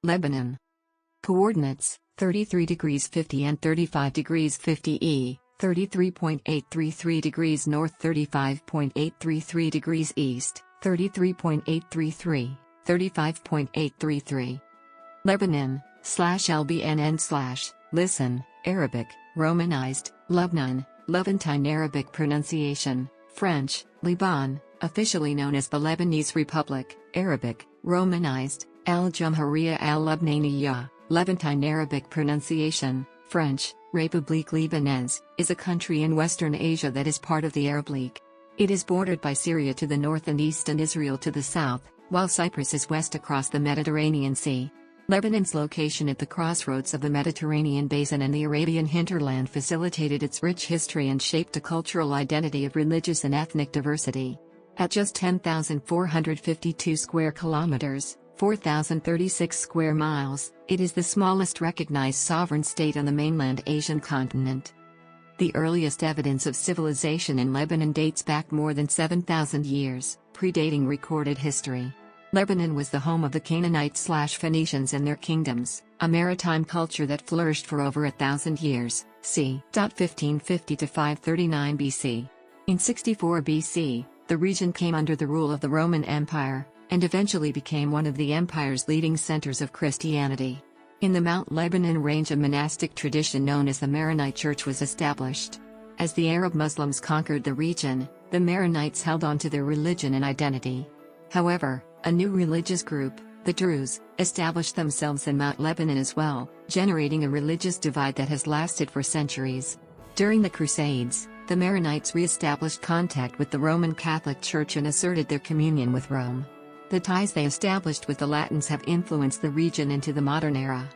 Lebanon. Coordinates, 33 degrees 50 and 35 degrees 50 E, 33.833 degrees north, 35.833 degrees east, 33.833, 35.833. Lebanon, /LBNN/ listen, Arabic, romanized, Lubnān, Levantine Arabic pronunciation, French, Liban, officially known as the Lebanese Republic, Arabic, romanized, al-Jumhūrīyah al-Lubnānīyah, Levantine Arabic pronunciation, French, République Libanaise, is a country in Western Asia that is part of the Arab League. It is bordered by Syria to the north and east and Israel to the south, while Cyprus is west across the Mediterranean Sea. Lebanon's location at the crossroads of the Mediterranean Basin and the Arabian hinterland facilitated its rich history and shaped a cultural identity of religious and ethnic diversity. At just 10,452 square kilometers, 4,036 square miles, it is the smallest recognized sovereign state on the mainland Asian continent. The earliest evidence of civilization in Lebanon dates back more than 7,000 years, predating recorded history. Lebanon was the home of the Canaanites/Phoenicians and their kingdoms, a maritime culture that flourished for over 1,000 years, c. 1550 to 539 BC. In 64 BC, the region came under the rule of the Roman Empire, and eventually became one of the empire's leading centers of Christianity. In the Mount Lebanon range, a monastic tradition known as the Maronite Church was established. As the Arab Muslims conquered the region, the Maronites held on to their religion and identity. However, a new religious group, the Druze, established themselves in Mount Lebanon as well, generating a religious divide that has lasted for centuries. During the Crusades, the Maronites re-established contact with the Roman Catholic Church and asserted their communion with Rome. The ties they established with the Latins have influenced the region into the modern era.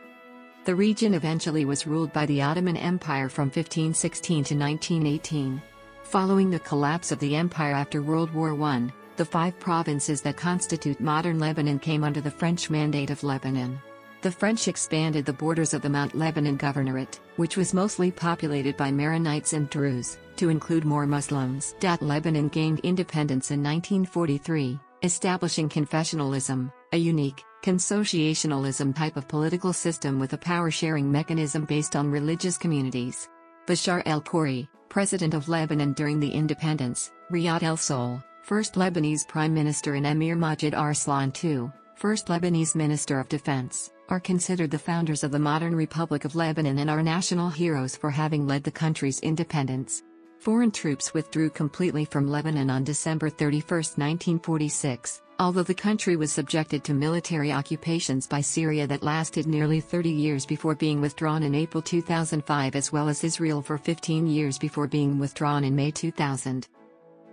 The region eventually was ruled by the Ottoman Empire from 1516 to 1918. Following the collapse of the empire after World War I, the 5 provinces that constitute modern Lebanon came under the French Mandate of Lebanon. The French expanded the borders of the Mount Lebanon Governorate, which was mostly populated by Maronites and Druze, to include more Muslims. Lebanon gained independence in 1943, establishing confessionalism, a unique, consociationalism type of political system with a power-sharing mechanism based on religious communities. Bashar el-Khoury, president of Lebanon during the independence, Riyad el-Sol, first Lebanese Prime Minister, and Emir Majid Arslan II, first Lebanese Minister of Defense, are considered the founders of the modern Republic of Lebanon and are national heroes for having led the country's independence. Foreign troops withdrew completely from Lebanon on December 31, 1946, although the country was subjected to military occupations by Syria that lasted nearly 30 years before being withdrawn in April 2005, as well as Israel for 15 years before being withdrawn in May 2000.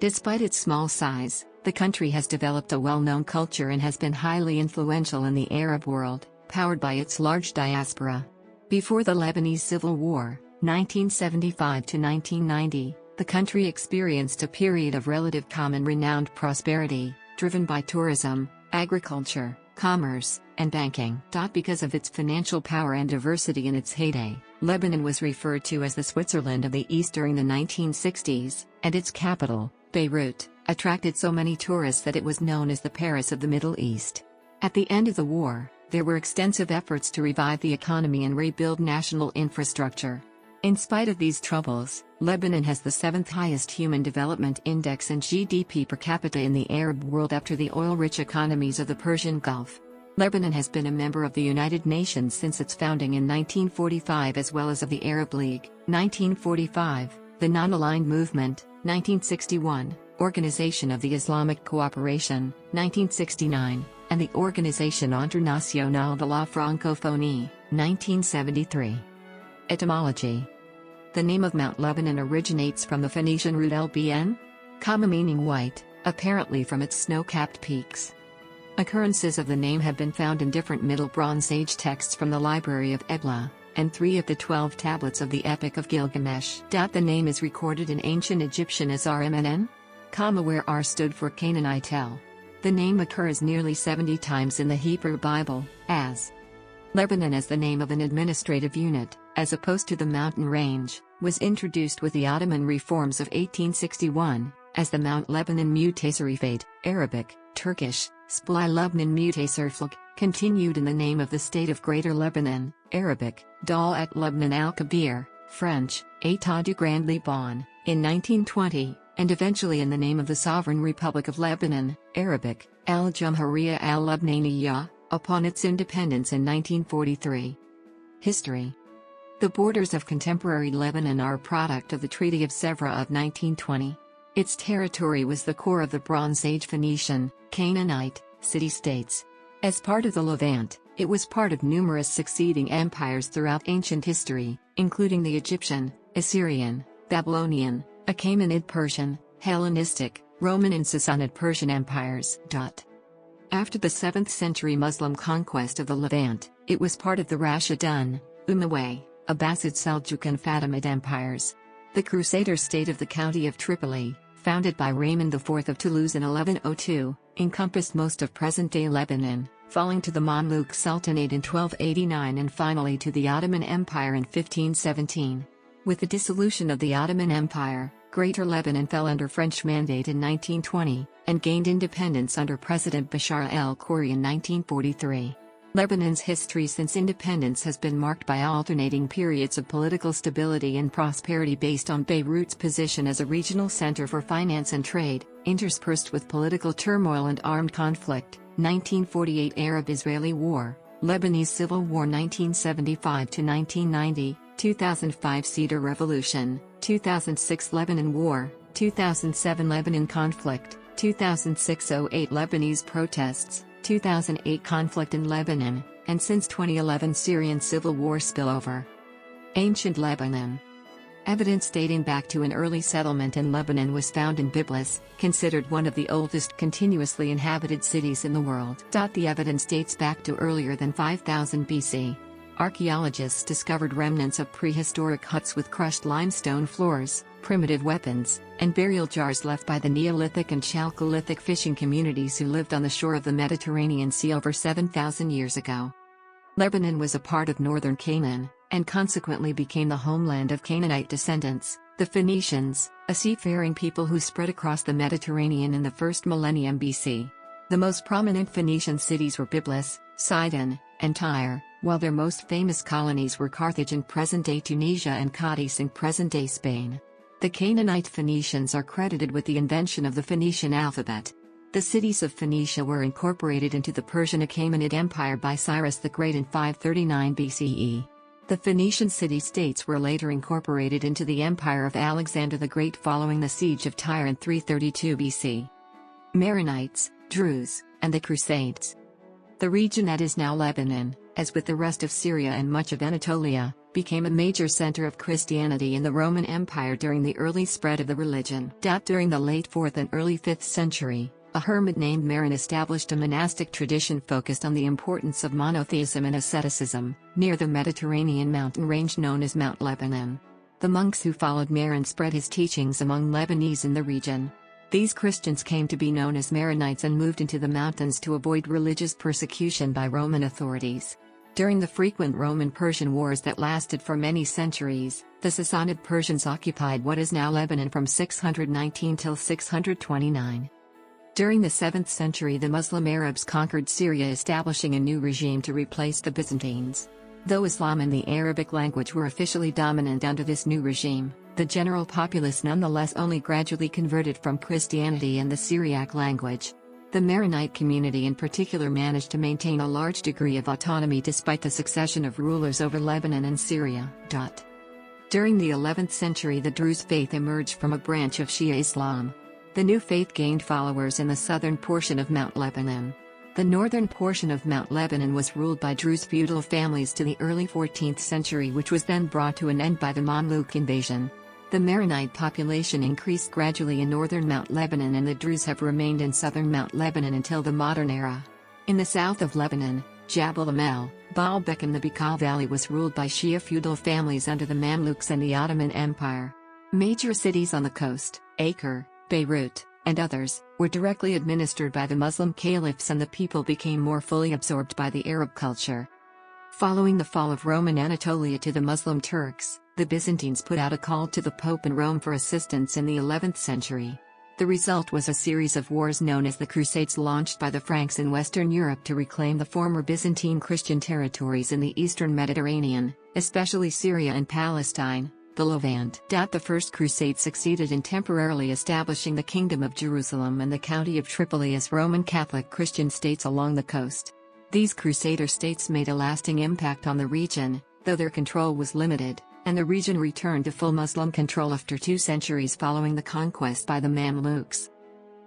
Despite its small size, the country has developed a well-known culture and has been highly influential in the Arab world, powered by its large diaspora. Before the Lebanese Civil War, 1975 to 1990, the country experienced a period of relative calm and renowned prosperity, driven by tourism, agriculture, commerce, and banking. Because of its financial power and diversity in its heyday, Lebanon was referred to as the Switzerland of the East during the 1960s, and its capital, Beirut, attracted so many tourists that it was known as the Paris of the Middle East. At the end of the war, there were extensive efforts to revive the economy and rebuild national infrastructure. In spite of these troubles, Lebanon has the 7th highest Human Development Index and GDP per capita in the Arab world after the oil-rich economies of the Persian Gulf. Lebanon has been a member of the United Nations since its founding in 1945, as well as of the Arab League, 1945, the Non-Aligned Movement, 1961, Organization of the Islamic Cooperation, 1969, and the Organisation Internationale de la Francophonie, 1973. Etymology. The name of Mount Lebanon originates from the Phoenician root ʻlɛbənʒn, meaning white, apparently from its snow-capped peaks. Occurrences of the name have been found in different Middle Bronze Age texts from the Library of Ebla, and 3 of the 12 tablets of the Epic of Gilgamesh. The name is recorded in ancient Egyptian as ṛmnn, where R stood for Canaanite El. The name occurs nearly 70 times in the Hebrew Bible, as Lebanon as the name of an administrative unit, as opposed to the mountain range, was introduced with the Ottoman reforms of 1861, as the Mount Lebanon Mutasarrifate, Arabic, Turkish, Spli Lubnan Mutaserflik, continued in the name of the state of Greater Lebanon, Arabic, Dal at Lebanon al-Kabir, French, État du Grand Liban, in 1920, and eventually in the name of the Sovereign Republic of Lebanon, Arabic, al-Jumhūrīyah al-Lubnānīyah, upon its independence in 1943. History. The borders of contemporary Lebanon are a product of the Treaty of Sèvres of 1920. Its territory was the core of the Bronze Age Phoenician, Canaanite, city-states. As part of the Levant, it was part of numerous succeeding empires throughout ancient history, including the Egyptian, Assyrian, Babylonian, Achaemenid Persian, Hellenistic, Roman and Sassanid Persian empires. After the 7th century Muslim conquest of the Levant, it was part of the Rashidun, Umayyad, Abbasid Seljuk and Fatimid empires. The Crusader state of the county of Tripoli, founded by Raymond IV of Toulouse in 1102, encompassed most of present-day Lebanon, falling to the Mamluk Sultanate in 1289 and finally to the Ottoman Empire in 1517. With the dissolution of the Ottoman Empire, Greater Lebanon fell under French mandate in 1920, and gained independence under President Bashar el-Khoury in 1943. Lebanon's history since independence has been marked by alternating periods of political stability and prosperity based on Beirut's position as a regional center for finance and trade, interspersed with political turmoil and armed conflict. 1948 Arab-Israeli War, Lebanese Civil War 1975–1990, 2005 Cedar Revolution, 2006 Lebanon War, 2007 Lebanon conflict, 2006–08 Lebanese protests, 2008 conflict in Lebanon, and since 2011 Syrian civil war spillover. Ancient Lebanon. Evidence dating back to an early settlement in Lebanon was found in Byblos, considered one of the oldest continuously inhabited cities in the world. The evidence dates back to earlier than 5000 BC. Archaeologists discovered remnants of prehistoric huts with crushed limestone floors, primitive weapons, and burial jars left by the Neolithic and Chalcolithic fishing communities who lived on the shore of the Mediterranean Sea over 7,000 years ago. Lebanon was a part of northern Canaan, and consequently became the homeland of Canaanite descendants, the Phoenicians, a seafaring people who spread across the Mediterranean in the first millennium BC. The most prominent Phoenician cities were Byblos, Sidon, and Tyre, while their most famous colonies were Carthage in present-day Tunisia and Cadiz in present-day Spain. The Canaanite Phoenicians are credited with the invention of the Phoenician alphabet. The cities of Phoenicia were incorporated into the Persian Achaemenid Empire by Cyrus the Great in 539 BCE. The Phoenician city-states were later incorporated into the Empire of Alexander the Great following the siege of Tyre in 332 BC. Maronites, Druze, and the Crusades. The region that is now Lebanon, as with the rest of Syria and much of Anatolia, became a major center of Christianity in the Roman Empire during the early spread of the religion. During the late 4th and early 5th century, a hermit named Maron established a monastic tradition focused on the importance of monotheism and asceticism, near the Mediterranean mountain range known as Mount Lebanon. The monks who followed Maron spread his teachings among Lebanese in the region. These Christians came to be known as Maronites and moved into the mountains to avoid religious persecution by Roman authorities. During the frequent Roman-Persian wars that lasted for many centuries, the Sassanid Persians occupied what is now Lebanon from 619 till 629. During the 7th century the Muslim Arabs conquered Syria, establishing a new regime to replace the Byzantines. Though Islam and the Arabic language were officially dominant under this new regime, the general populace nonetheless only gradually converted from Christianity and the Syriac language. The Maronite community in particular managed to maintain a large degree of autonomy despite the succession of rulers over Lebanon and Syria. During the 11th century the Druze faith emerged from a branch of Shia Islam. The new faith gained followers in the southern portion of Mount Lebanon. The northern portion of Mount Lebanon was ruled by Druze feudal families to the early 14th century, which was then brought to an end by the Mamluk invasion. The Maronite population increased gradually in northern Mount Lebanon, and the Druze have remained in southern Mount Lebanon until the modern era. In the south of Lebanon, Jabal Amel, Baalbek and the Bekaa Valley was ruled by Shia feudal families under the Mamluks and the Ottoman Empire. Major cities on the coast, Acre, Beirut, and others, were directly administered by the Muslim caliphs, and the people became more fully absorbed by the Arab culture. Following the fall of Roman Anatolia to the Muslim Turks, the Byzantines put out a call to the Pope in Rome for assistance in the 11th century. The result was a series of wars known as the Crusades, launched by the Franks in Western Europe to reclaim the former Byzantine Christian territories in the eastern Mediterranean, especially Syria and Palestine, the Levant. The First Crusade succeeded in temporarily establishing the Kingdom of Jerusalem and the County of Tripoli as Roman Catholic Christian states along the coast. These Crusader states made a lasting impact on the region, though their control was limited, and the region returned to full Muslim control after 2 centuries following the conquest by the Mamluks.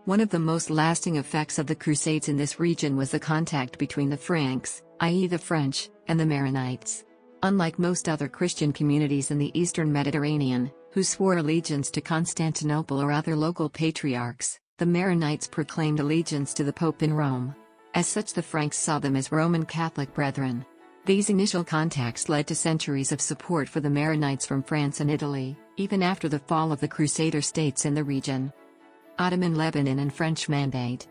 One of the most lasting effects of the Crusades in this region was the contact between the Franks, i.e. the French, and the Maronites. Unlike most other Christian communities in the eastern Mediterranean, who swore allegiance to Constantinople or other local patriarchs, the Maronites proclaimed allegiance to the Pope in Rome. As such, the Franks saw them as Roman Catholic brethren. These initial contacts led to centuries of support for the Maronites from France and Italy, even after the fall of the Crusader states in the region. Ottoman Lebanon and French Mandate.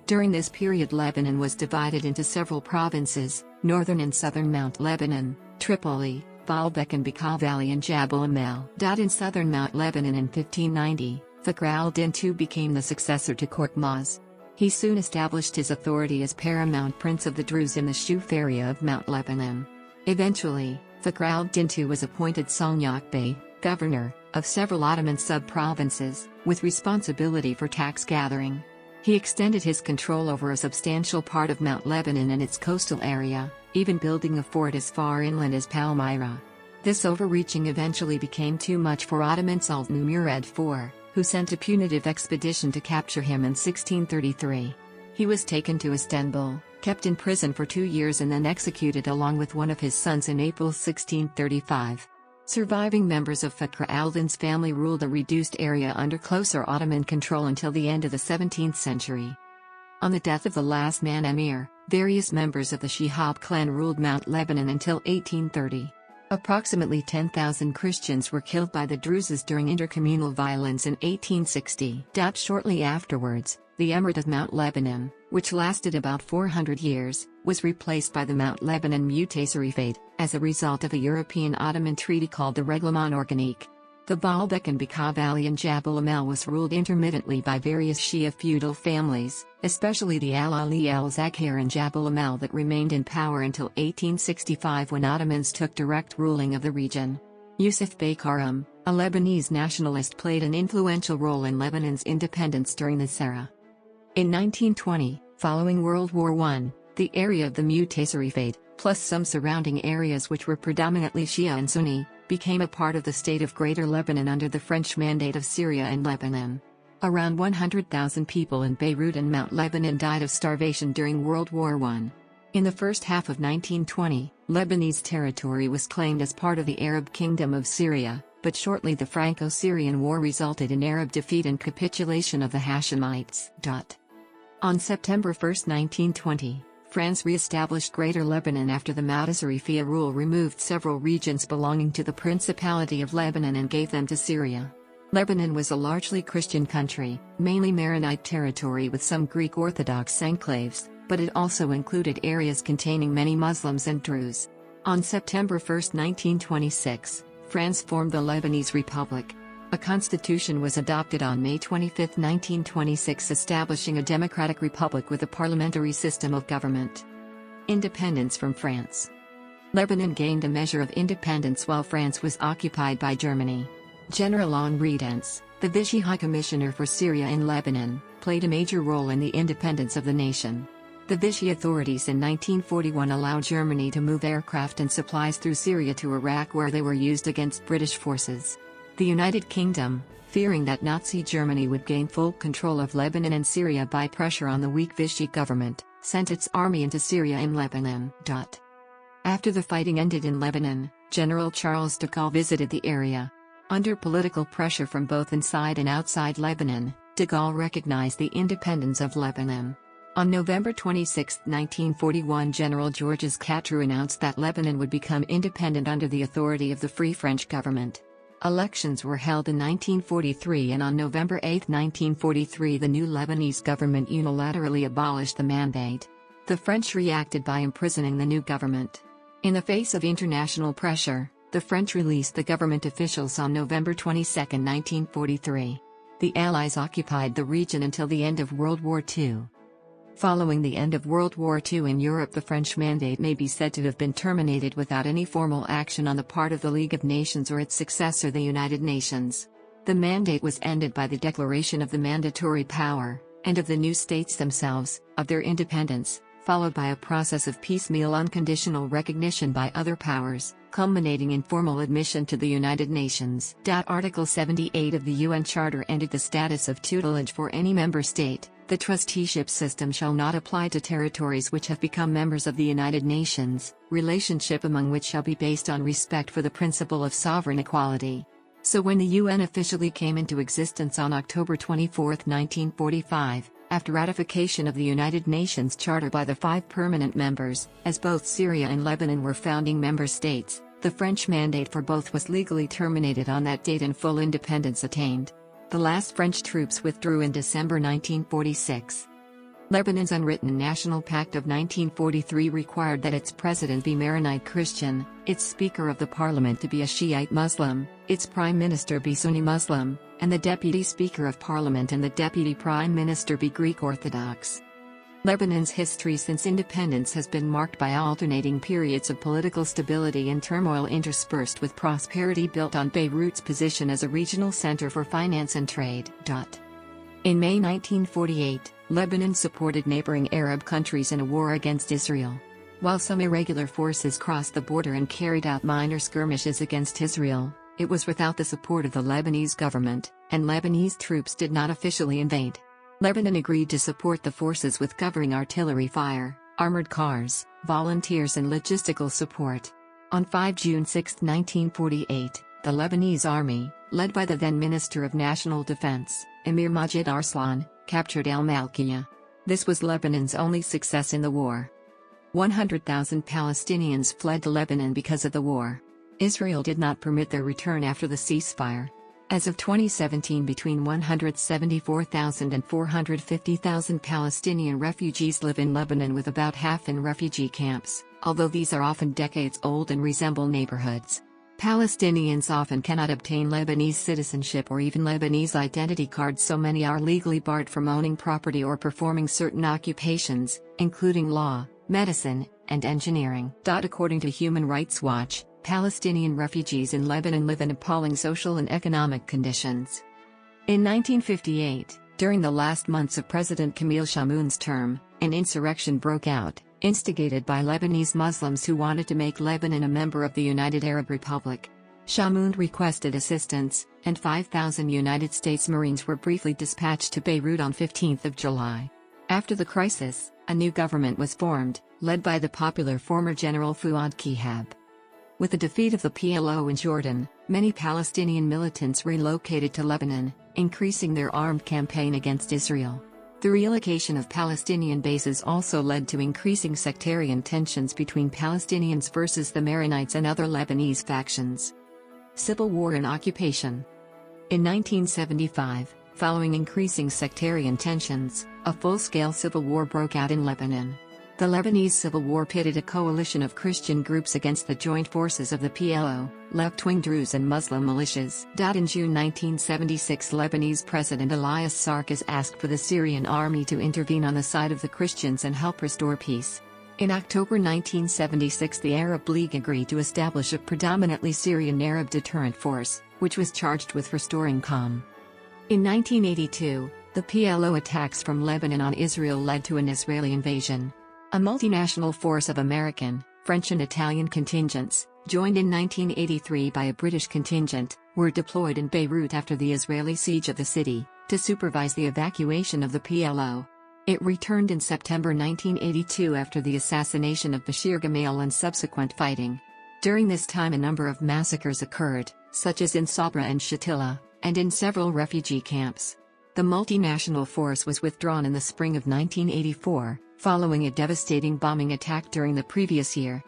During this period, Lebanon was divided into several provinces: northern and southern Mount Lebanon, Tripoli, Baalbek and Bekaa Valley, and Jabal Amel. In southern Mount Lebanon in 1590, Fakhr al-Din II became the successor to Korkmaz. He soon established his authority as paramount prince of the Druze in the Shuf area of Mount Lebanon. Eventually, Fakhr al-Din II was appointed Salnyak Bey, governor of several Ottoman sub-provinces, with responsibility for tax gathering. He extended his control over a substantial part of Mount Lebanon and its coastal area, even building a fort as far inland as Palmyra. This overreaching eventually became too much for Ottoman Sultan Murad IV, who sent a punitive expedition to capture him in 1633. He was taken to Istanbul, kept in prison for 2 years, and then executed along with one of his sons in April 1635. Surviving members of Fakhr al-Din's family ruled a reduced area under closer Ottoman control until the end of the 17th century. On the death of the last man emir, various members of the Shihab clan ruled Mount Lebanon until 1830. Approximately 10,000 Christians were killed by the Druzes during intercommunal violence in 1860. Shortly afterwards, the Emirate of Mount Lebanon, which lasted about 400 years, was replaced by the Mount Lebanon Mutassarifate, as a result of a European-Ottoman treaty called the Règlement Organique. The Baalbek and Bekaa Valley and Jabal Amel was ruled intermittently by various Shia feudal families, especially the Al-Ali al-Zaghir and Jabal Amel, that remained in power until 1865, when Ottomans took direct ruling of the region. Yusuf Bey Karam, a Lebanese nationalist, played an influential role in Lebanon's independence during this era. In 1920, following World War I, the area of the Mutassarifate, plus some surrounding areas which were predominantly Shia and Sunni, became a part of the state of Greater Lebanon under the French Mandate of Syria and Lebanon. Around 100,000 people in Beirut and Mount Lebanon died of starvation during World War I. In the first half of 1920, Lebanese territory was claimed as part of the Arab Kingdom of Syria, but shortly the Franco-Syrian War resulted in Arab defeat and capitulation of the Hashemites. On September 1, 1920, France re-established Greater Lebanon after the Mutassarifia rule removed several regions belonging to the Principality of Lebanon and gave them to Syria. Lebanon was a largely Christian country, mainly Maronite territory with some Greek Orthodox enclaves, but it also included areas containing many Muslims and Druze. On September 1, 1926, France formed the Lebanese Republic. A constitution was adopted on May 25, 1926, establishing a democratic republic with a parliamentary system of government. Independence from France. Lebanon gained a measure of independence while France was occupied by Germany. General Henri Dentz, the Vichy High Commissioner for Syria in Lebanon, played a major role in the independence of the nation. The Vichy authorities in 1941 allowed Germany to move aircraft and supplies through Syria to Iraq, where they were used against British forces. The United Kingdom, fearing that Nazi Germany would gain full control of Lebanon and Syria by pressure on the weak Vichy government, sent its army into Syria and Lebanon. After the fighting ended in Lebanon, General Charles de Gaulle visited the area. Under political pressure from both inside and outside Lebanon, de Gaulle recognized the independence of Lebanon. On November 26, 1941, General Georges Catroux announced that Lebanon would become independent under the authority of the Free French government. Elections were held in 1943, and on November 8, 1943, the new Lebanese government unilaterally abolished the mandate. The French reacted by imprisoning the new government. In the face of international pressure, the French released the government officials on November 22, 1943. The Allies occupied the region until the end of World War II. Following the end of World War II in Europe, the French Mandate may be said to have been terminated without any formal action on the part of the League of Nations or its successor, the United Nations. The Mandate was ended by the declaration of the mandatory power, and of the new states themselves, of their independence, followed by a process of piecemeal unconditional recognition by other powers, culminating in formal admission to the United Nations. Article 78 of the UN Charter ended the status of tutelage for any member state. The trusteeship system shall not apply to territories which have become members of the United Nations, relationship among which shall be based on respect for the principle of sovereign equality. So when the UN officially came into existence on October 24, 1945, after ratification of the United Nations Charter by the 5 permanent members, as both Syria and Lebanon were founding member states, the French mandate for both was legally terminated on that date and full independence attained. The last French troops withdrew in December 1946. Lebanon's unwritten National Pact of 1943 required that its president be Maronite Christian, its Speaker of the Parliament to be a Shiite Muslim, its Prime Minister be Sunni Muslim, and the Deputy Speaker of Parliament and the Deputy Prime Minister be Greek Orthodox. Lebanon's history since independence has been marked by alternating periods of political stability and turmoil interspersed with prosperity built on Beirut's position as a regional center for finance and trade. In May 1948, Lebanon supported neighboring Arab countries in a war against Israel. While some irregular forces crossed the border and carried out minor skirmishes against Israel, it was without the support of the Lebanese government, and Lebanese troops did not officially invade. Lebanon agreed to support the forces with covering artillery fire, armored cars, volunteers and logistical support. On 5 June 6, 1948, the Lebanese army, led by the then Minister of National Defense, Emir Majid Arslan, captured al-Malkiyah. This was Lebanon's only success in the war. 100,000 Palestinians fled to Lebanon because of the war. Israel did not permit their return after the ceasefire. As of 2017, between 174,000 and 450,000 Palestinian refugees live in Lebanon, with about half in refugee camps, although these are often decades old and resemble neighborhoods. Palestinians often cannot obtain Lebanese citizenship or even Lebanese identity cards, so many are legally barred from owning property or performing certain occupations, including law, medicine, and engineering. According to Human Rights Watch, Palestinian refugees in Lebanon live in appalling social and economic conditions. In 1958, during the last months of President Camille Chamoun's term, an insurrection broke out, instigated by Lebanese Muslims who wanted to make Lebanon a member of the United Arab Republic. Chamoun requested assistance, and 5,000 United States Marines were briefly dispatched to Beirut on 15 July. After the crisis, a new government was formed, led by the popular former General Fuad Kihab. With the defeat of the PLO in Jordan, many Palestinian militants relocated to Lebanon, increasing their armed campaign against Israel. The relocation of Palestinian bases also led to increasing sectarian tensions between Palestinians versus the Maronites and other Lebanese factions. Civil war and occupation. In 1975, following increasing sectarian tensions, a full-scale civil war broke out in Lebanon. The Lebanese Civil War pitted a coalition of Christian groups against the joint forces of the PLO, left-wing Druze and Muslim militias. In June 1976, Lebanese President Elias Sarkis asked for the Syrian army to intervene on the side of the Christians and help restore peace. In October 1976, the Arab League agreed to establish a predominantly Syrian Arab deterrent force, which was charged with restoring calm. In 1982, the PLO attacks from Lebanon on Israel led to an Israeli invasion. A multinational force of American, French and Italian contingents, joined in 1983 by a British contingent, were deployed in Beirut after the Israeli siege of the city, to supervise the evacuation of the PLO. It returned in September 1982 after the assassination of Bashir Gemayel and subsequent fighting. During this time a number of massacres occurred, such as in Sabra and Shatila, and in several refugee camps. The multinational force was withdrawn in the spring of 1984, following a devastating bombing attack during the previous year.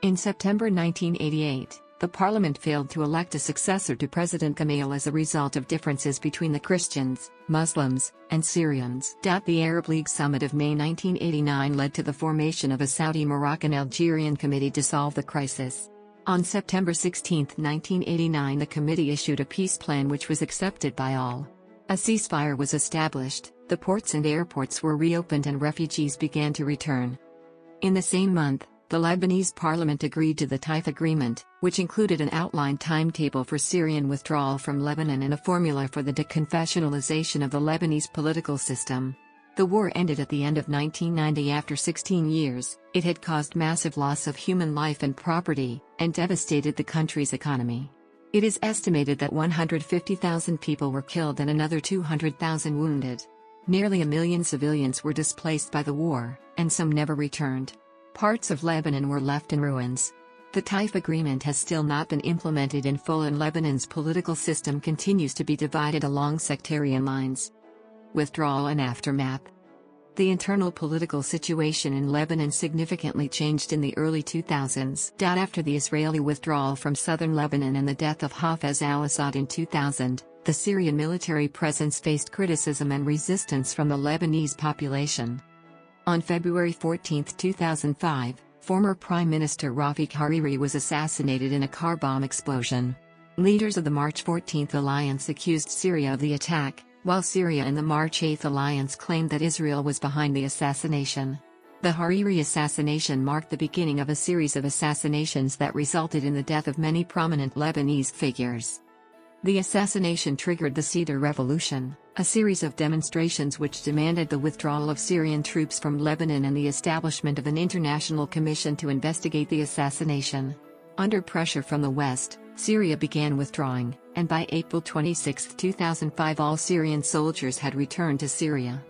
In September 1988, the parliament failed to elect a successor to President Gemayel as a result of differences between the Christians, Muslims, and Syrians. The Arab League summit of May 1989 led to the formation of a Saudi-Moroccan-Algerian committee to solve the crisis. On September 16, 1989, the committee issued a peace plan which was accepted by all. A ceasefire was established, the ports and airports were reopened and refugees began to return. In the same month, the Lebanese parliament agreed to the Taif Agreement, which included an outlined timetable for Syrian withdrawal from Lebanon and a formula for the deconfessionalization of the Lebanese political system. The war ended at the end of 1990 after 16 years. It had caused massive loss of human life and property, and devastated the country's economy. It is estimated that 150,000 people were killed and another 200,000 wounded. Nearly 1 million civilians were displaced by the war, and some never returned. Parts of Lebanon were left in ruins. The Taif Agreement has still not been implemented in full, and Lebanon's political system continues to be divided along sectarian lines. Withdrawal and aftermath. The internal political situation in Lebanon significantly changed in the early 2000s. After the Israeli withdrawal from southern Lebanon and the death of Hafez al-Assad in 2000, the Syrian military presence faced criticism and resistance from the Lebanese population. On February 14, 2005, former Prime Minister Rafik Hariri was assassinated in a car bomb explosion. Leaders of the March 14 alliance accused Syria of the attack, while Syria and the March 8 alliance claimed that Israel was behind the assassination. The Hariri assassination marked the beginning of a series of assassinations that resulted in the death of many prominent Lebanese figures. The assassination triggered the Cedar Revolution, a series of demonstrations which demanded the withdrawal of Syrian troops from Lebanon and the establishment of an international commission to investigate the assassination. Under pressure from the West, Syria began withdrawing, and by April 26, 2005 all Syrian soldiers had returned to Syria.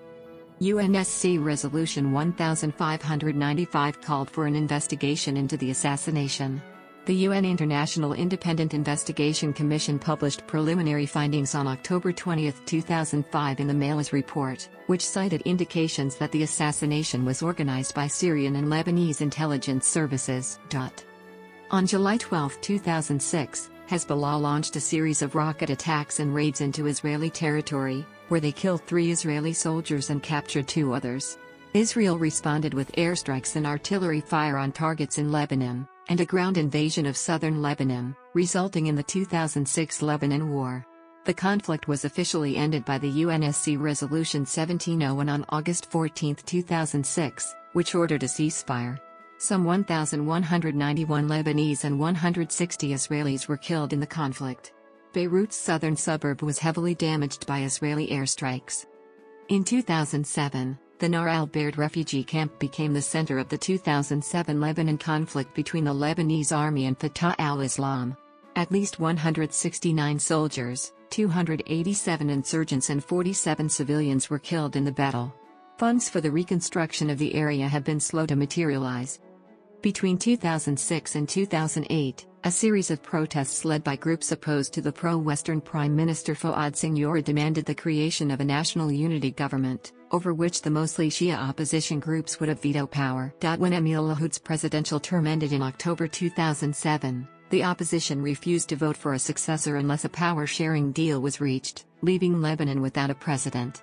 UNSC Resolution 1595 called for an investigation into the assassination. The UN International Independent Investigation Commission published preliminary findings on October 20, 2005 in the Malis report, which cited indications that the assassination was organized by Syrian and Lebanese intelligence services. On July 12, 2006, Hezbollah launched a series of rocket attacks and raids into Israeli territory, where they killed 3 Israeli soldiers and captured 2 others. Israel responded with airstrikes and artillery fire on targets in Lebanon, and a ground invasion of southern Lebanon, resulting in the 2006 Lebanon War. The conflict was officially ended by the UNSC Resolution 1701 on August 14, 2006, which ordered a ceasefire. Some 1,191 Lebanese and 160 Israelis were killed in the conflict. Beirut's southern suburb was heavily damaged by Israeli airstrikes. In 2007, the Nar al-Bared refugee camp became the center of the 2007 Lebanon conflict between the Lebanese army and Fatah al-Islam. At least 169 soldiers, 287 insurgents and 47 civilians were killed in the battle. Funds for the reconstruction of the area have been slow to materialize. Between 2006 and 2008, a series of protests led by groups opposed to the pro-Western Prime Minister Fouad Siniora demanded the creation of a national unity government, over which the mostly Shia opposition groups would have veto power. When Emil Lahoud's presidential term ended in October 2007, the opposition refused to vote for a successor unless a power-sharing deal was reached, leaving Lebanon without a president.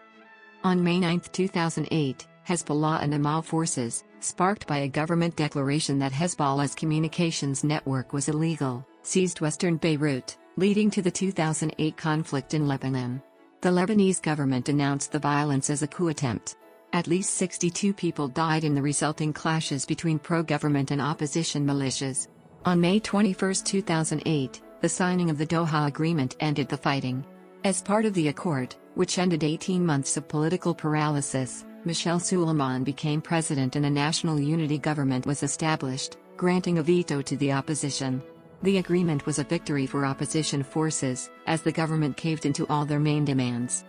On May 9, 2008, Hezbollah and Amal forces, sparked by a government declaration that Hezbollah's communications network was illegal, seized western Beirut, leading to the 2008 conflict in Lebanon. The Lebanese government announced the violence as a coup attempt. At least 62 people died in the resulting clashes between pro-government and opposition militias. On May 21, 2008, the signing of the Doha Agreement ended the fighting. As part of the accord, which ended 18 months of political paralysis, Michel Suleiman became president and a national unity government was established, granting a veto to the opposition. The agreement was a victory for opposition forces, as the government caved into all their main demands.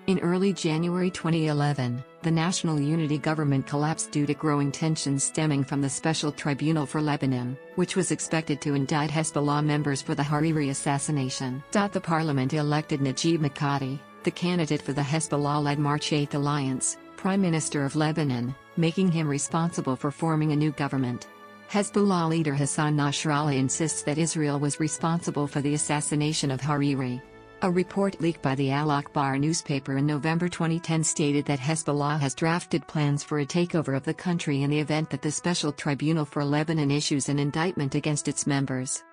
In early January 2011, the national unity government collapsed due to growing tensions stemming from the Special Tribunal for Lebanon, which was expected to indict Hezbollah members for the Hariri assassination. The parliament elected Najib Mikati, the candidate for the Hezbollah-led March 8 alliance, Prime Minister of Lebanon, making him responsible for forming a new government. Hezbollah leader Hassan Nasrallah insists that Israel was responsible for the assassination of Hariri. A report leaked by the Al Akhbar newspaper in November 2010 stated that Hezbollah has drafted plans for a takeover of the country in the event that the Special Tribunal for Lebanon issues an indictment against its members.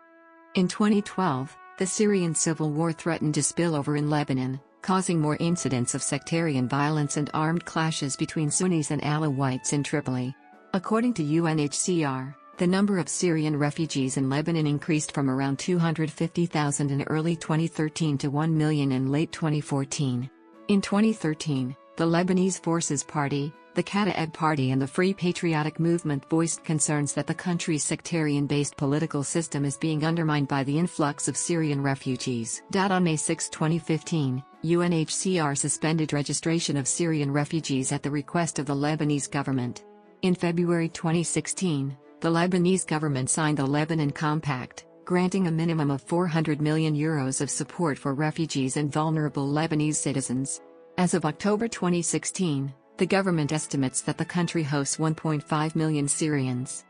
In 2012, the Syrian civil war threatened to spill over in Lebanon, causing more incidents of sectarian violence and armed clashes between Sunnis and Alawites in Tripoli. According to UNHCR, the number of Syrian refugees in Lebanon increased from around 250,000 in early 2013 to 1 million in late 2014. In 2013, the Lebanese Forces Party, the Kataeb Party and the Free Patriotic Movement voiced concerns that the country's sectarian-based political system is being undermined by the influx of Syrian refugees. On May 6, 2015, UNHCR suspended registration of Syrian refugees at the request of the Lebanese government. In February 2016, the Lebanese government signed the Lebanon Compact, granting a minimum of €400 million of support for refugees and vulnerable Lebanese citizens. As of October 2016, the government estimates that the country hosts 1.5 million Syrians.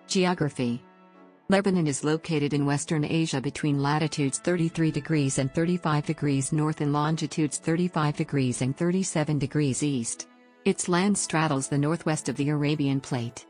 Geography. Lebanon is located in Western Asia between latitudes 33 degrees and 35 degrees north and longitudes 35 degrees and 37 degrees east. Its land straddles the northwest of the Arabian Plate.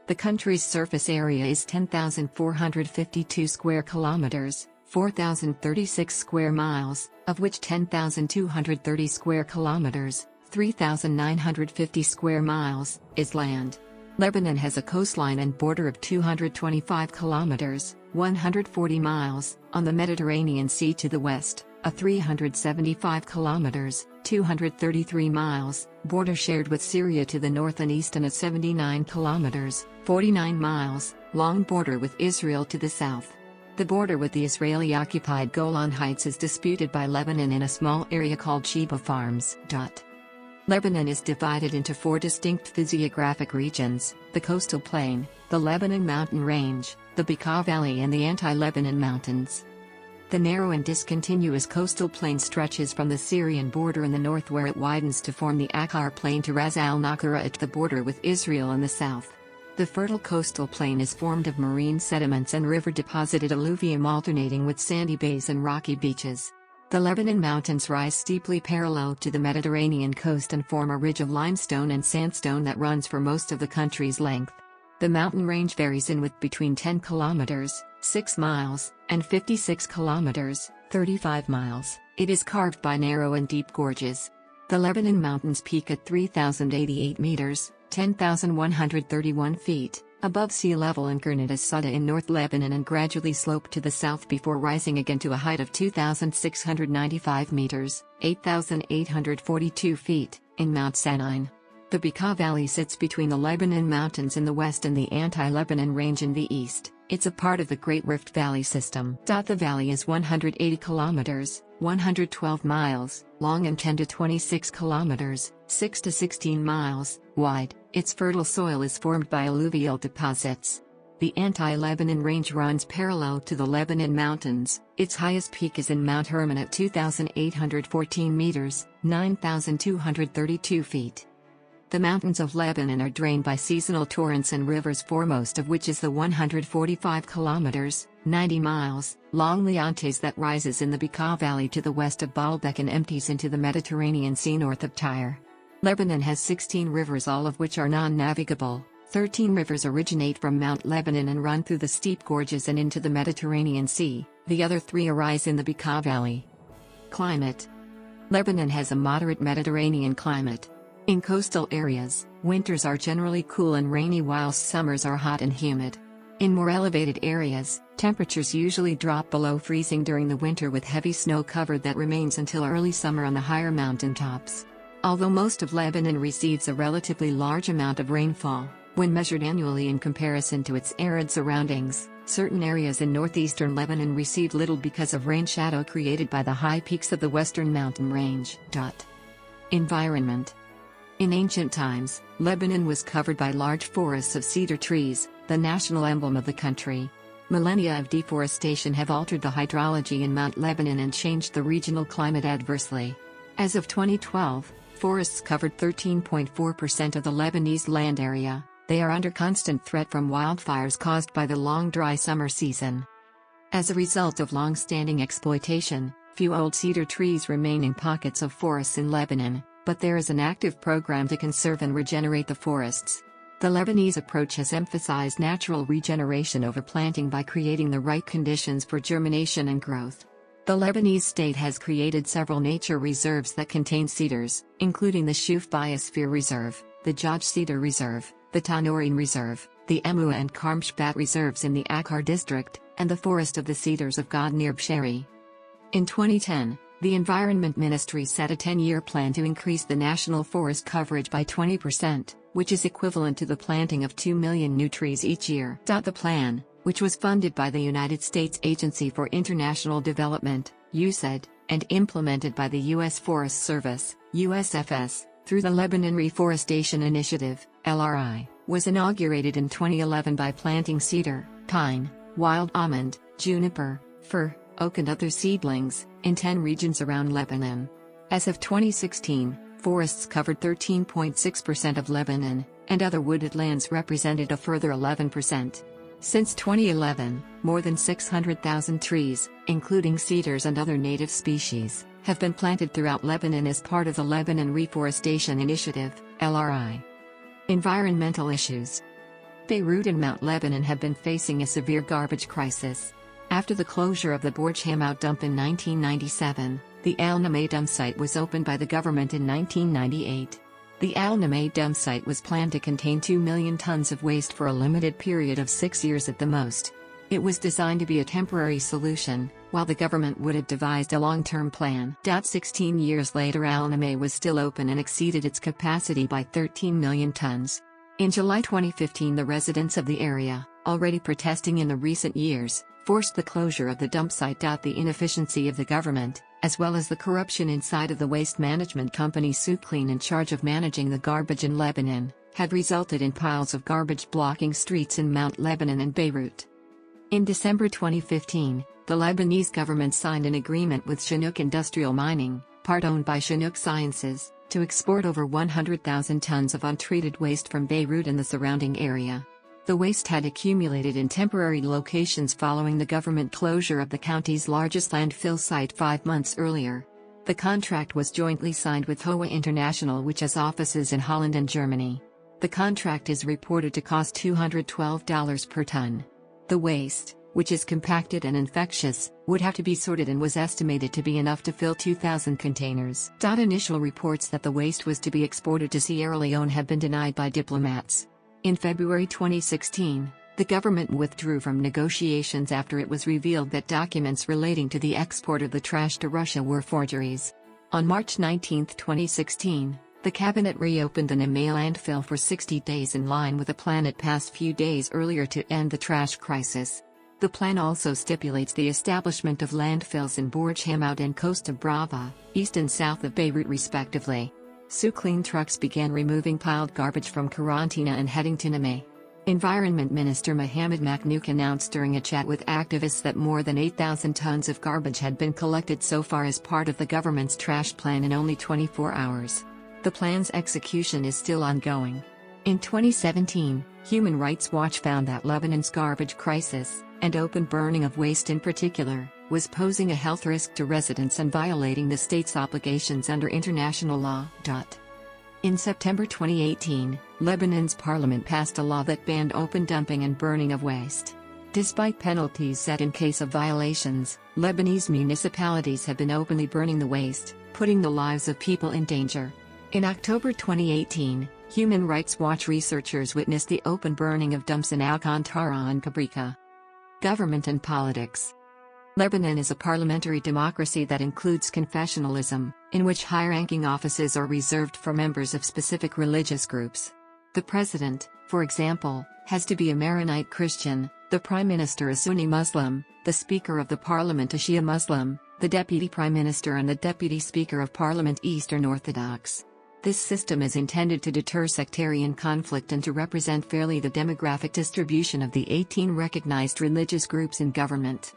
The country's surface area is 10,452 square kilometers, 4,036 square miles, of which 10,230 square kilometers, 3,950 square miles, is land. Lebanon has a coastline and border of 225 kilometers, 140 miles, on the Mediterranean Sea to the west, a 375 kilometers, 233 miles, border shared with Syria to the north and east and a 79 kilometers, 49 miles, long border with Israel to the south. The border with the Israeli-occupied Golan Heights is disputed by Lebanon in a small area called Sheba Farms. Lebanon is divided into 4 distinct physiographic regions: the coastal plain, the Lebanon mountain range, the Bekaa Valley and the Anti-Lebanon Mountains. The narrow and discontinuous coastal plain stretches from the Syrian border in the north where it widens to form the Akkar Plain to Ras al-Nakura at the border with Israel in the south. The fertile coastal plain is formed of marine sediments and river-deposited alluvium alternating with sandy bays and rocky beaches. The Lebanon Mountains rise steeply parallel to the Mediterranean coast and form a ridge of limestone and sandstone that runs for most of the country's length. The mountain range varies in width between 10 kilometers, 6 miles, and 56 kilometers, 35 miles. It is carved by narrow and deep gorges. The Lebanon Mountains peak at 3,088 meters, 10,131 feet, above sea level in Qurnat as-Sada in North Lebanon and gradually slope to the south before rising again to a height of 2,695 meters, 8,842 feet, in Mount Sinai. The Bekaa Valley sits between the Lebanon Mountains in the west and the Anti-Lebanon Range in the east. It's a part of the Great Rift Valley system. The valley is 180 kilometers, 112 miles, long and 10 to 26 kilometers, 6 to 16 miles, wide. Its fertile soil is formed by alluvial deposits. The Anti-Lebanon Range runs parallel to the Lebanon Mountains. Its highest peak is in Mount Hermon at 2,814 meters, 9,232 feet. The mountains of Lebanon are drained by seasonal torrents and rivers, foremost of which is the 145 kilometers, 90 miles, long Leontes that rises in the Bekaa Valley to the west of Baalbek and empties into the Mediterranean Sea north of Tyre. Lebanon has 16 rivers, all of which are non-navigable. 13 rivers originate from Mount Lebanon and run through the steep gorges and into the Mediterranean Sea. The other 3 arise in the Bekaa Valley. Climate. Lebanon has a moderate Mediterranean climate. In coastal areas, winters are generally cool and rainy whilst summers are hot and humid. In more elevated areas, temperatures usually drop below freezing during the winter with heavy snow cover that remains until early summer on the higher mountain tops. Although most of Lebanon receives a relatively large amount of rainfall, when measured annually in comparison to its arid surroundings, certain areas in northeastern Lebanon receive little because of rain shadow created by the high peaks of the western mountain range. Environment. In ancient times, Lebanon was covered by large forests of cedar trees, the national emblem of the country. Millennia of deforestation have altered the hydrology in Mount Lebanon and changed the regional climate adversely. As of 2012, forests covered 13.4% of the Lebanese land area. They are under constant threat from wildfires caused by the long dry summer season. As a result of long-standing exploitation, few old cedar trees remain in pockets of forests in Lebanon, but there is an active program to conserve and regenerate the forests. The Lebanese approach has emphasized natural regeneration over planting by creating the right conditions for germination and growth. The Lebanese state has created several nature reserves that contain cedars, including the Shuf Biosphere Reserve, the Jaj Cedar Reserve, the Tanourine Reserve, the Emua and Karmshbat Reserves in the Akkar district, and the Forest of the Cedars of God near Bsheri. In 2010, the Environment Ministry set a 10-year plan to increase the national forest coverage by 20%, which is equivalent to the planting of 2 million new trees each year. The plan, which was funded by the United States Agency for International Development, USAID, and implemented by the U.S. Forest Service, USFS, through the Lebanon Reforestation Initiative, LRI, was inaugurated in 2011 by planting cedar, pine, wild almond, juniper, fir, oak and other seedlings, in 10 regions around Lebanon. As of 2016, forests covered 13.6% of Lebanon, and other wooded lands represented a further 11%. Since 2011, more than 600,000 trees, including cedars and other native species, have been planted throughout Lebanon as part of the Lebanon Reforestation Initiative, LRI. Environmental issues. Beirut and Mount Lebanon have been facing a severe garbage crisis. After the closure of the Borj Hamout dump in 1997, the Al-Nameh dump site was opened by the government in 1998. The Al-Nameh dump site was planned to contain 2 million tons of waste for a limited period of 6 years at the most. It was designed to be a temporary solution, while the government would have devised a long-term plan. 16 years later, Al-Nameh was still open and exceeded its capacity by 13 million tons. In July 2015, the residents of the area, already protesting in the recent years, forced the closure of the dump site. The inefficiency of the government, as well as the corruption inside of the waste management company Suclean in charge of managing the garbage in Lebanon, had resulted in piles of garbage blocking streets in Mount Lebanon and Beirut. In December 2015, the Lebanese government signed an agreement with Chinook Industrial Mining, part owned by Chinook Sciences, to export over 100,000 tons of untreated waste from Beirut and the surrounding area. The waste had accumulated in temporary locations following the government closure of the county's largest landfill site 5 months earlier. The contract was jointly signed with HOA International, which has offices in Holland and Germany. The contract is reported to cost $212 per ton. The waste, which is compacted and infectious, would have to be sorted and was estimated to be enough to fill 2,000 containers. Initial reports that the waste was to be exported to Sierra Leone have been denied by diplomats. In February 2016, the government withdrew from negotiations after it was revealed that documents relating to the export of the trash to Russia were forgeries. On March 19, 2016, the cabinet reopened the Nameh landfill for 60 days in line with a plan it passed few days earlier to end the trash crisis. The plan also stipulates the establishment of landfills in Borj Hamout and Costa Brava, east and south of Beirut respectively. Suclean trucks began removing piled garbage from Karantina and heading to Nameh. Environment Minister Mohammed Maknouk announced during a chat with activists that more than 8,000 tons of garbage had been collected so far as part of the government's trash plan in only 24 hours. The plan's execution is still ongoing. In 2017, Human Rights Watch found that Lebanon's garbage crisis, and open burning of waste in particular, was posing a health risk to residents and violating the state's obligations under international law. In September 2018, Lebanon's parliament passed a law that banned open dumping and burning of waste. Despite penalties set in case of violations, Lebanese municipalities have been openly burning the waste, putting the lives of people in danger. In October 2018, Human Rights Watch researchers witnessed the open burning of dumps in Alcantara and Cabrica. Government and politics. Lebanon is a parliamentary democracy that includes confessionalism, in which high-ranking offices are reserved for members of specific religious groups. The president, for example, has to be a Maronite Christian, the prime minister a Sunni Muslim, the speaker of the parliament a Shia Muslim, the deputy prime minister and the deputy speaker of parliament Eastern Orthodox. This system is intended to deter sectarian conflict and to represent fairly the demographic distribution of the 18 recognized religious groups in government.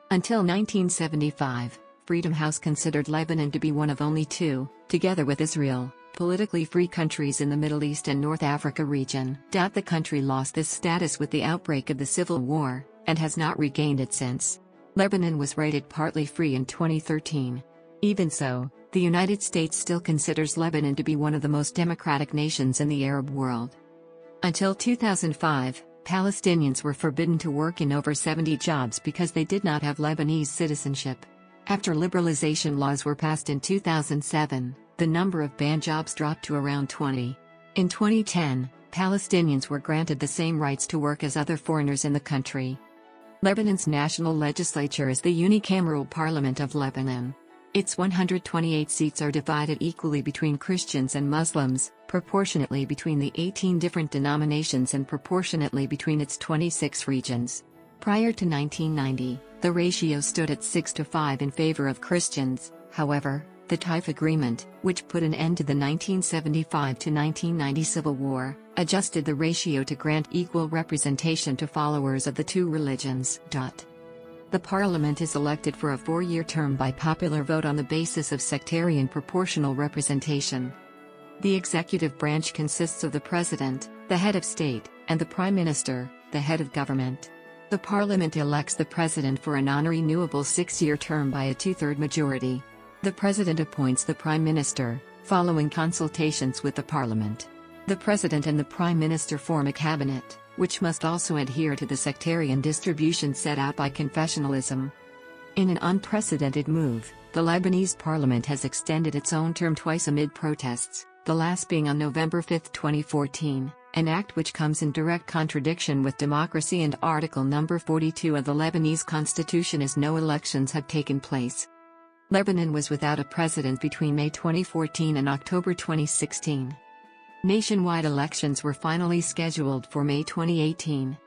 Until 1975, Freedom House considered Lebanon to be one of only two, together with Israel, politically free countries in the Middle East and North Africa region. The country lost this status with the outbreak of the Civil War, and has not regained it since. Lebanon was rated partly free in 2013. Even so, the United States still considers Lebanon to be one of the most democratic nations in the Arab world. Until 2005, Palestinians were forbidden to work in over 70 jobs because they did not have Lebanese citizenship. After liberalization laws were passed in 2007, the number of banned jobs dropped to around 20. In 2010, Palestinians were granted the same rights to work as other foreigners in the country. Lebanon's national legislature is the unicameral parliament of Lebanon. Its 128 seats are divided equally between Christians and Muslims, proportionately between the 18 different denominations and proportionately between its 26 regions. Prior to 1990, the ratio stood at 6-5 in favor of Christians. However, the Taif Agreement, which put an end to the 1975-1990 civil war, adjusted the ratio to grant equal representation to followers of the two religions. The parliament is elected for a 4-year term by popular vote on the basis of sectarian proportional representation. The executive branch consists of the president, the head of state, and the prime minister, the head of government. The parliament elects the president for a non-renewable 6-year term by a 2/3 majority. The president appoints the prime minister, following consultations with the parliament. The president and the prime minister form a cabinet, which must also adhere to the sectarian distribution set out by confessionalism. In an unprecedented move, the Lebanese parliament has extended its own term twice amid protests, the last being on November 5, 2014, an act which comes in direct contradiction with democracy and Article No. 42 of the Lebanese constitution, as no elections have taken place. Lebanon was without a president between May 2014 and October 2016. Nationwide elections were finally scheduled for May 2018.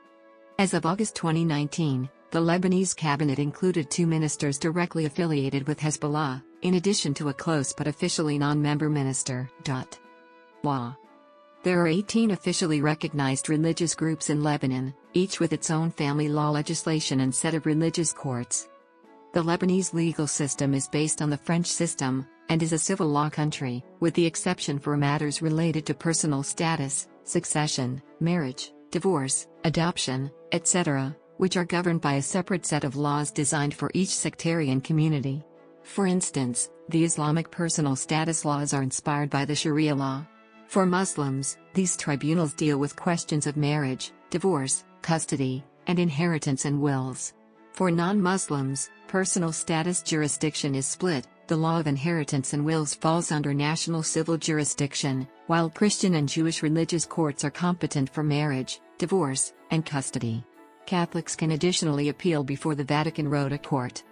As of August 2019, the Lebanese cabinet included 2 ministers directly affiliated with Hezbollah, in addition to a close but officially non-member minister. Law. There are 18 officially recognized religious groups in Lebanon, each with its own family law legislation and set of religious courts. The Lebanese legal system is based on the French system, and is a civil law country, with the exception for matters related to personal status, succession, marriage, divorce, adoption, etc., which are governed by a separate set of laws designed for each sectarian community. For instance, the Islamic personal status laws are inspired by the Sharia law. For Muslims, these tribunals deal with questions of marriage, divorce, custody, and inheritance and wills. For non-Muslims, personal status jurisdiction is split. The law of inheritance and wills falls under national civil jurisdiction, while Christian and Jewish religious courts are competent for marriage, divorce, and custody. Catholics can additionally appeal before the Vatican Rota Court.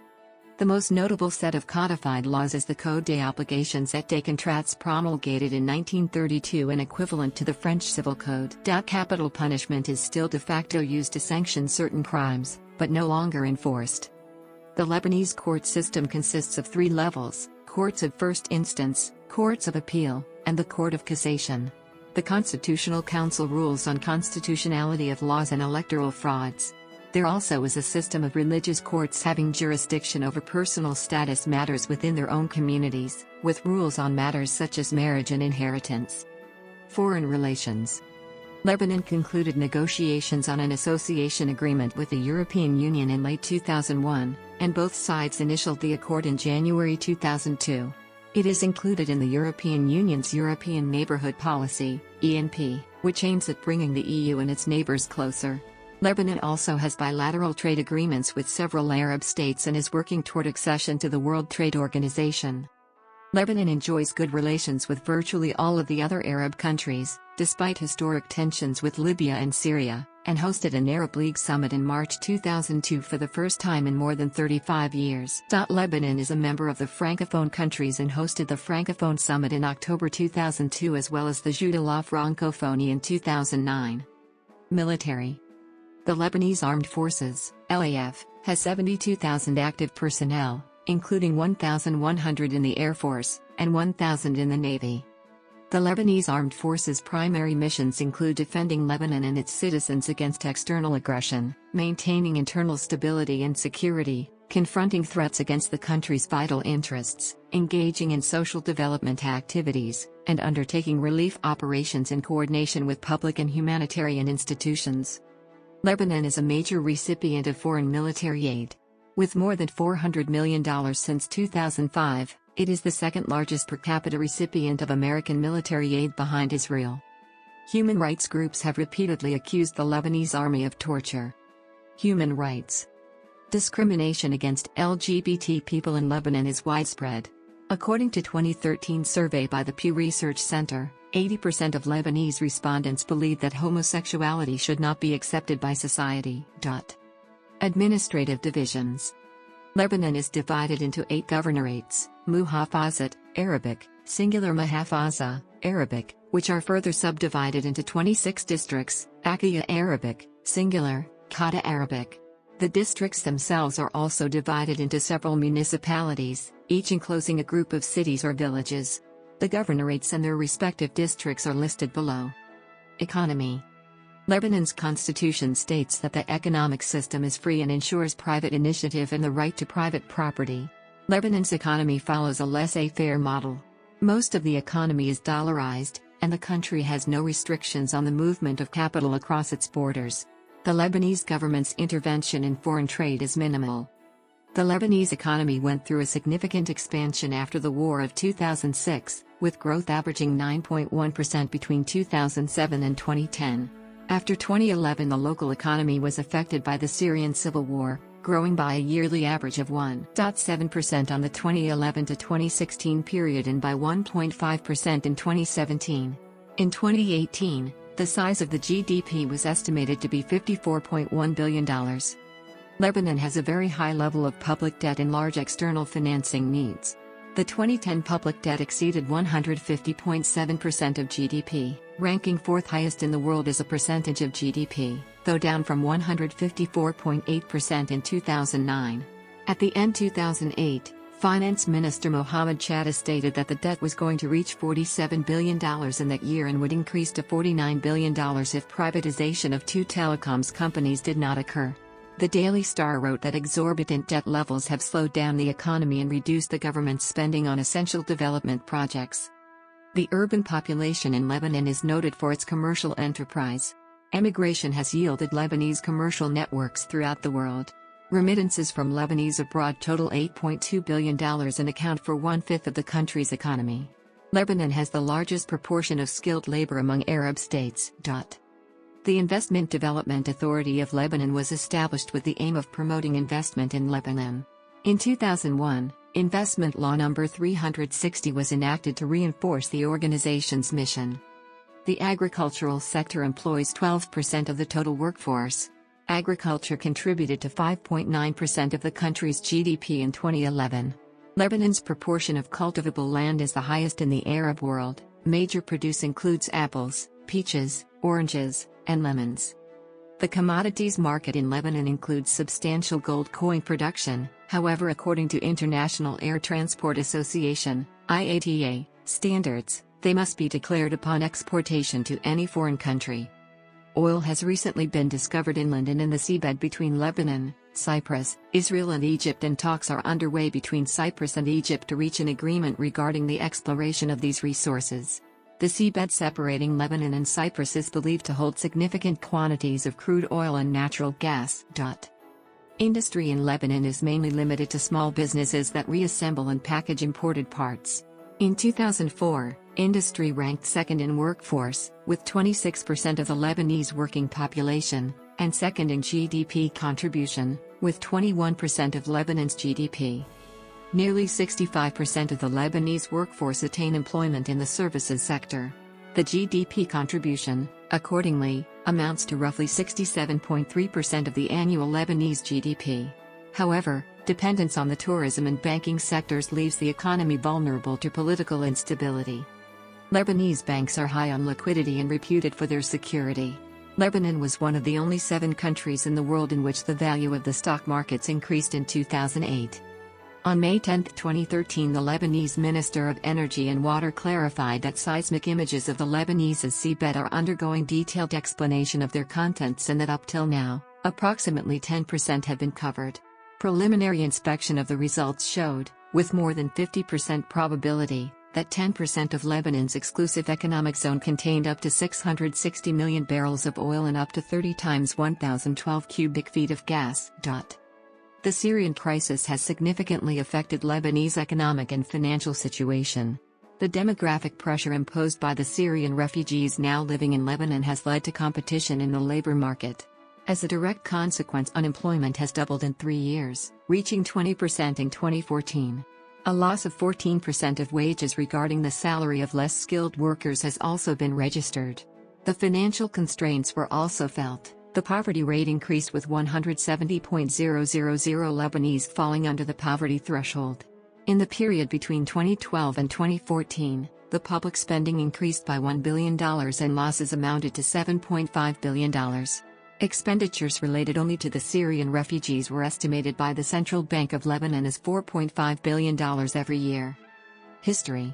The most notable set of codified laws is the Code des Obligations et des Contrats, promulgated in 1932 and equivalent to the French Civil Code. Capital punishment is still de facto used to sanction certain crimes, but no longer enforced. The Lebanese court system consists of 3 levels: courts of first instance, courts of appeal, and the court of cassation. The Constitutional Council rules on constitutionality of laws and electoral frauds. There also is a system of religious courts having jurisdiction over personal status matters within their own communities, with rules on matters such as marriage and inheritance. Foreign relations. Lebanon concluded negotiations on an association agreement with the European Union in late 2001, and both sides initialed the accord in January 2002. It is included in the European Union's European Neighbourhood Policy, (ENP), which aims at bringing the EU and its neighbours closer. Lebanon also has bilateral trade agreements with several Arab states and is working toward accession to the World Trade Organization. Lebanon enjoys good relations with virtually all of the other Arab countries, despite historic tensions with Libya and Syria, and hosted an Arab League summit in March 2002 for the first time in more than 35 years. Lebanon is a member of the Francophone countries and hosted the Francophone Summit in October 2002 as well as the Jeux de la Francophonie in 2009. Military. The Lebanese Armed Forces, LAF, has 72,000 active personnel, including 1,100 in the Air Force, and 1,000 in the Navy. The Lebanese Armed Forces' primary missions include defending Lebanon and its citizens against external aggression, maintaining internal stability and security, confronting threats against the country's vital interests, engaging in social development activities, and undertaking relief operations in coordination with public and humanitarian institutions. Lebanon is a major recipient of foreign military aid. With more than $400 million since 2005, it is the second largest per capita recipient of American military aid behind Israel. Human rights groups have repeatedly accused the Lebanese army of torture. Human rights. Discrimination against LGBT people in Lebanon is widespread. According to 2013 survey by the Pew Research Center, 80% of Lebanese respondents believe that homosexuality should not be accepted by society. Administrative divisions. Lebanon is divided into 8 governorates: Muhafazat, Arabic, singular Muhafaza, Arabic, which are further subdivided into 26 districts, Akiya Arabic, singular, Qada Arabic. The districts themselves are also divided into several municipalities, each enclosing a group of cities or villages. The governorates and their respective districts are listed below. Economy. Lebanon's constitution states that the economic system is free and ensures private initiative and the right to private property. Lebanon's economy follows a laissez-faire model. Most of the economy is dollarized, and the country has no restrictions on the movement of capital across its borders. The Lebanese government's intervention in foreign trade is minimal. The Lebanese economy went through a significant expansion after the war of 2006, with growth averaging 9.1% between 2007 and 2010. After 2011, the local economy was affected by the Syrian civil war, growing by a yearly average of 1.7% on the 2011 to 2016 period and by 1.5% in 2017. In 2018, the size of the GDP was estimated to be $54.1 billion. Lebanon has a very high level of public debt and large external financing needs. The 2010 public debt exceeded 150.7% of GDP, ranking 4th highest in the world as a percentage of GDP, though down from 154.8% in 2009. At the end 2008, Finance Minister Mohammed Chatta stated that the debt was going to reach $47 billion in that year and would increase to $49 billion if privatization of 2 telecoms companies did not occur. The Daily Star wrote that exorbitant debt levels have slowed down the economy and reduced the government's spending on essential development projects. The urban population in Lebanon is noted for its commercial enterprise. Emigration has yielded Lebanese commercial networks throughout the world. Remittances from Lebanese abroad total $8.2 billion and account for 1/5 of the country's economy. Lebanon has the largest proportion of skilled labor among Arab states. The Investment Development Authority of Lebanon was established with the aim of promoting investment in Lebanon. In 2001, Investment Law No. 360 was enacted to reinforce the organization's mission. The agricultural sector employs 12% of the total workforce. Agriculture contributed to 5.9% of the country's GDP in 2011. Lebanon's proportion of cultivable land is the highest in the Arab world. Major produce includes apples, peaches, oranges, and lemons. The commodities market in Lebanon includes substantial gold coin production. However, according to International Air Transport Association (IATA) standards, they must be declared upon exportation to any foreign country. Oil has recently been discovered inland and in the seabed between Lebanon, Cyprus, Israel and Egypt, and talks are underway between Cyprus and Egypt to reach an agreement regarding the exploration of these resources. The seabed separating Lebanon and Cyprus is believed to hold significant quantities of crude oil and natural gas. Industry in Lebanon is mainly limited to small businesses that reassemble and package imported parts. In 2004, industry ranked second in workforce, with 26% of the Lebanese working population, and second in GDP contribution, with 21% of Lebanon's GDP. Nearly 65% of the Lebanese workforce attain employment in the services sector. The GDP contribution, accordingly, amounts to roughly 67.3% of the annual Lebanese GDP. However, dependence on the tourism and banking sectors leaves the economy vulnerable to political instability. Lebanese banks are high on liquidity and reputed for their security. Lebanon was one of the only 7 countries in the world in which the value of the stock markets increased in 2008. On May 10, 2013, the Lebanese Minister of Energy and Water clarified that seismic images of the Lebanese seabed are undergoing detailed explanation of their contents and that up till now, approximately 10% have been covered. Preliminary inspection of the results showed, with more than 50% probability, that 10% of Lebanon's exclusive economic zone contained up to 660 million barrels of oil and up to 30 times 1,012 cubic feet of gas. The Syrian crisis has significantly affected Lebanese economic and financial situation. The demographic pressure imposed by the Syrian refugees now living in Lebanon has led to competition in the labor market. As a direct consequence, unemployment has doubled in 3 years, reaching 20% in 2014. A loss of 14% of wages regarding the salary of less skilled workers has also been registered. The financial constraints were also felt. The poverty rate increased with 170,000 Lebanese falling under the poverty threshold. In the period between 2012 and 2014, the public spending increased by $1 billion and losses amounted to $7.5 billion. Expenditures related only to the Syrian refugees were estimated by the Central Bank of Lebanon as $4.5 billion every year. History.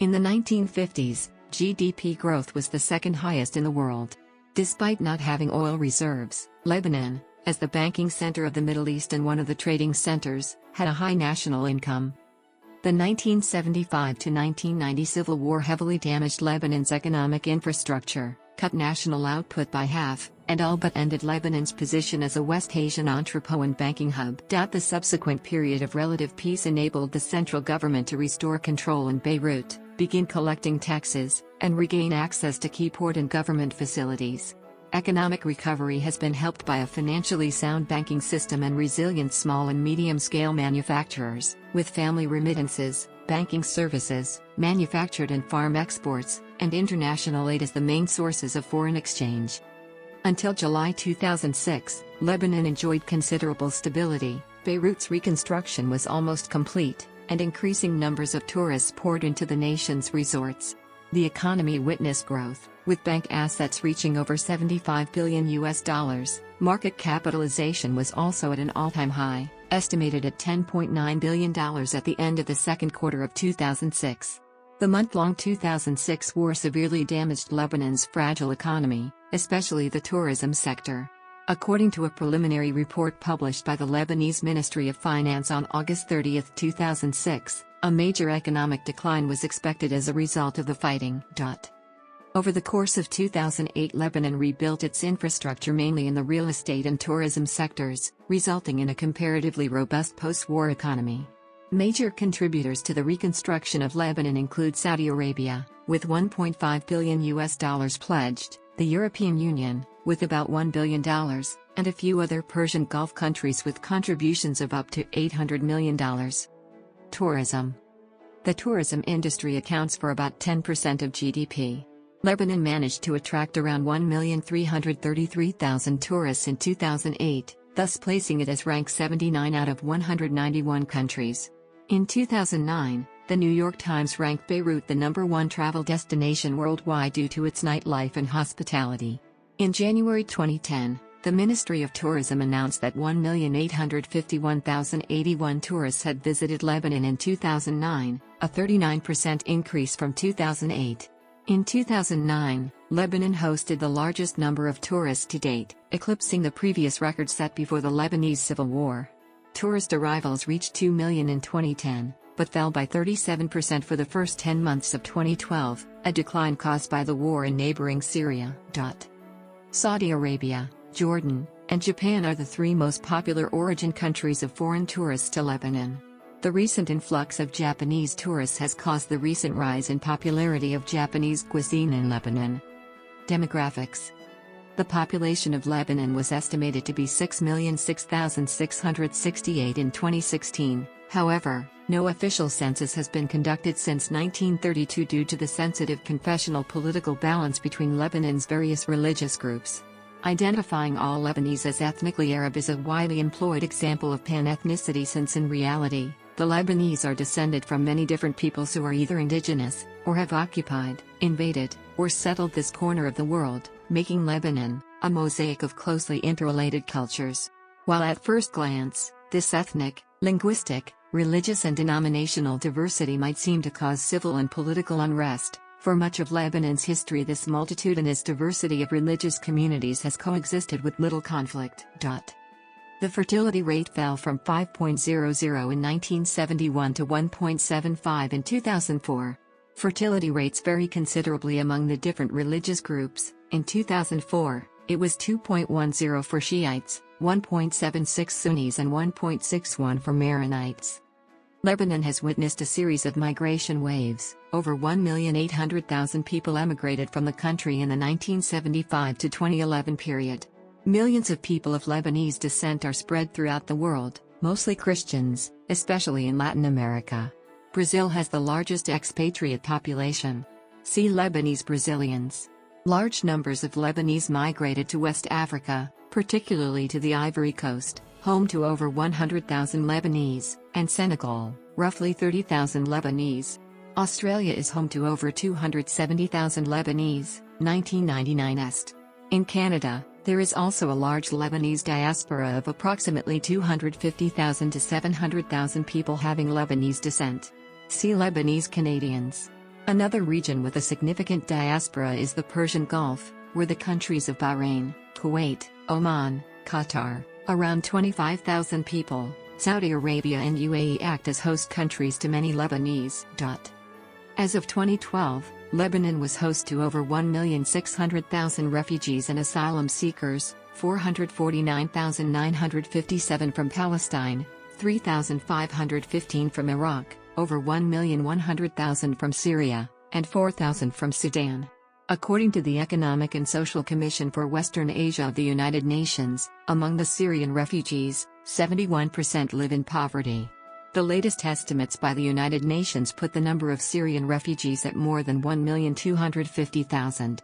In the 1950s, GDP growth was the second highest in the world. Despite not having oil reserves, Lebanon, as the banking center of the Middle East and one of the trading centers, had a high national income. The 1975–1990 civil war heavily damaged Lebanon's economic infrastructure, cut national output by half, and all but ended Lebanon's position as a West Asian entrepot and banking hub. The subsequent period of relative peace enabled the central government to restore control in Beirut, begin collecting taxes, and regain access to key port and government facilities. Economic recovery has been helped by a financially sound banking system and resilient small and medium-scale manufacturers, with family remittances, banking services, manufactured and farm exports, and international aid as the main sources of foreign exchange. Until July 2006, Lebanon enjoyed considerable stability. Beirut's reconstruction was almost complete, and increasing numbers of tourists poured into the nation's resorts. The economy witnessed growth, with bank assets reaching over $75 billion. Market capitalization was also at an all-time high, estimated at $10.9 billion at the end of the second quarter of 2006. The month-long 2006 war severely damaged Lebanon's fragile economy, especially the tourism sector. According to a preliminary report published by the Lebanese Ministry of Finance on August 30, 2006, a major economic decline was expected as a result of the fighting. Over the course of 2008, Lebanon rebuilt its infrastructure mainly in the real estate and tourism sectors, resulting in a comparatively robust post-war economy. Major contributors to the reconstruction of Lebanon include Saudi Arabia, with $1.5 billion pledged, the European Union, with about $1 billion, and a few other Persian Gulf countries with contributions of up to $800 million. Tourism. The tourism industry accounts for about 10% of GDP. Lebanon managed to attract around 1,333,000 tourists in 2008, thus placing it as ranked 79 out of 191 countries. In 2009, the New York Times ranked Beirut the #1 travel destination worldwide due to its nightlife and hospitality. In January 2010, the Ministry of Tourism announced that 1,851,081 tourists had visited Lebanon in 2009, a 39% increase from 2008. In 2009, Lebanon hosted the largest number of tourists to date, eclipsing the previous record set before the Lebanese Civil War. Tourist arrivals reached 2 million in 2010, but fell by 37% for the first 10 months of 2012, a decline caused by the war in neighboring Syria. Saudi Arabia, Jordan, and Japan are the 3 most popular origin countries of foreign tourists to Lebanon. The recent influx of Japanese tourists has caused the recent rise in popularity of Japanese cuisine in Lebanon. Demographics. The population of Lebanon was estimated to be 6,006,668 in 2016, however, no official census has been conducted since 1932 due to the sensitive confessional political balance between Lebanon's various religious groups. Identifying all Lebanese as ethnically Arab is a widely employed example of pan-ethnicity, since in reality, the Lebanese are descended from many different peoples who are either indigenous, or have occupied, invaded, or settled this corner of the world, making Lebanon a mosaic of closely interrelated cultures. While at first glance, this ethnic, linguistic, religious and denominational diversity might seem to cause civil and political unrest, for much of Lebanon's history this multitudinous diversity of religious communities has coexisted with little conflict. The fertility rate fell from 5.00 in 1971 to 1.75 in 2004. Fertility rates vary considerably among the different religious groups. In 2004, it was 2.10 for Shiites, 1.76 Sunnis and 1.61 for Maronites. Lebanon has witnessed a series of migration waves. Over 1,800,000 people emigrated from the country in the 1975 to 2011 period. Millions of people of Lebanese descent are spread throughout the world, mostly Christians, especially in Latin America. Brazil has the largest expatriate population. See Lebanese Brazilians. Large numbers of Lebanese migrated to West Africa, particularly to the Ivory Coast, home to over 100,000 Lebanese, and Senegal, roughly 30,000 Lebanese. Australia is home to over 270,000 Lebanese, 1999 est. In Canada, there is also a large Lebanese diaspora of approximately 250,000 to 700,000 people having Lebanese descent. See Lebanese Canadians. Another region with a significant diaspora is the Persian Gulf, where the countries of Bahrain, Kuwait, Oman, Qatar, around 25,000 people, Saudi Arabia and UAE act as host countries to many Lebanese. As of 2012, Lebanon was host to over 1,600,000 refugees and asylum seekers, 449,957 from Palestine, 3,515 from Iraq, over 1,100,000 from Syria, and 4,000 from Sudan. According to the Economic and Social Commission for Western Asia of the United Nations, among the Syrian refugees, 71% live in poverty. The latest estimates by the United Nations put the number of Syrian refugees at more than 1,250,000.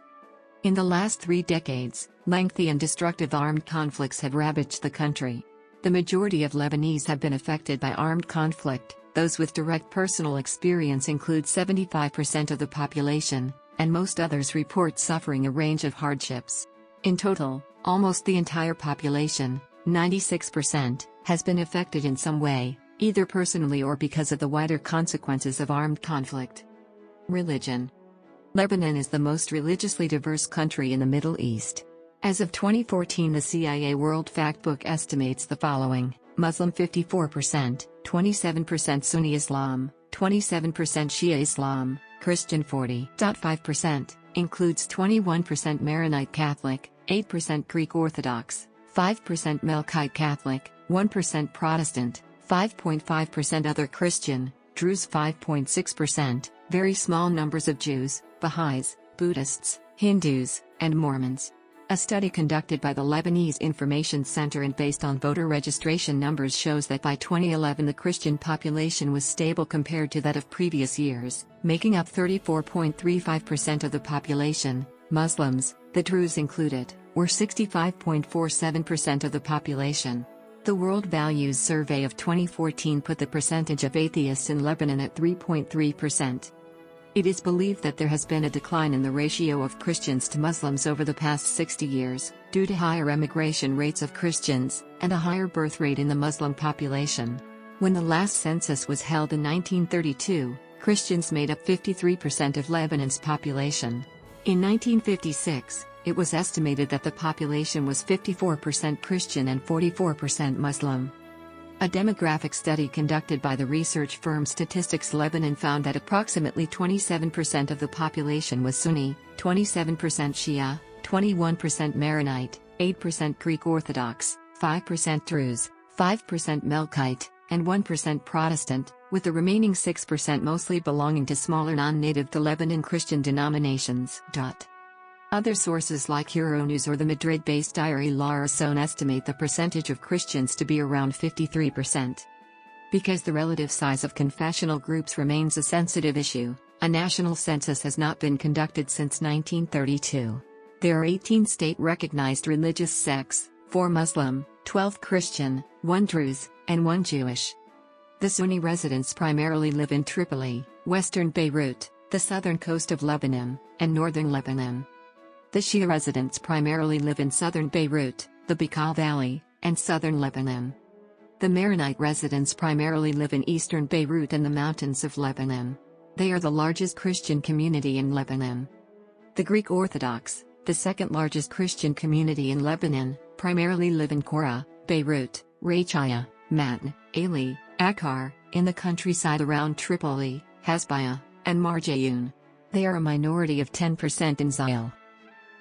In the last 3 decades, lengthy and destructive armed conflicts have ravaged the country. The majority of Lebanese have been affected by armed conflict. Those with direct personal experience include 75% of the population, and most others report suffering a range of hardships. In total, almost the entire population, 96%, has been affected in some way, either personally or because of the wider consequences of armed conflict. Religion. Lebanon is the most religiously diverse country in the Middle East. As of 2014, the CIA World Factbook estimates the following: Muslim 54%, 27% Sunni Islam, 27% Shia Islam, Christian 40.5%, includes 21% Maronite Catholic, 8% Greek Orthodox, 5% Melkite Catholic, 1% Protestant, 5.5% other Christian, Druze 5.6%, very small numbers of Jews, Baha'is, Buddhists, Hindus, and Mormons. A study conducted by the Lebanese Information Center and based on voter registration numbers shows that by 2011 the Christian population was stable compared to that of previous years, making up 34.35% of the population. Muslims, the Druze included, were 65.47% of the population. The World Values Survey of 2014 put the percentage of atheists in Lebanon at 3.3%. It is believed that there has been a decline in the ratio of Christians to Muslims over the past 60 years, due to higher emigration rates of Christians, and a higher birth rate in the Muslim population. When the last census was held in 1932, Christians made up 53% of Lebanon's population. In 1956, it was estimated that the population was 54% Christian and 44% Muslim. A demographic study conducted by the research firm Statistics Lebanon found that approximately 27% of the population was Sunni, 27% Shia, 21% Maronite, 8% Greek Orthodox, 5% Druze, 5% Melkite, and 1% Protestant, with the remaining 6% mostly belonging to smaller non-native to Lebanon Christian denominations. Other sources like Euronews or the Madrid-based diary La Razón estimate the percentage of Christians to be around 53%. Because the relative size of confessional groups remains a sensitive issue, a national census has not been conducted since 1932. There are 18 state-recognized religious sects, 4 Muslim, 12 Christian, 1 Druze, and 1 Jewish. The Sunni residents primarily live in Tripoli, western Beirut, the southern coast of Lebanon, and northern Lebanon. The Shia residents primarily live in southern Beirut, the Bekaa Valley, and southern Lebanon. The Maronite residents primarily live in eastern Beirut and the mountains of Lebanon. They are the largest Christian community in Lebanon. The Greek Orthodox, the second largest Christian community in Lebanon, primarily live in Kora, Beirut, Rachaya, Matn, Ali, Akkar, in the countryside around Tripoli, Hasbaya, and Marjayoun. They are a minority of 10% in Zayl.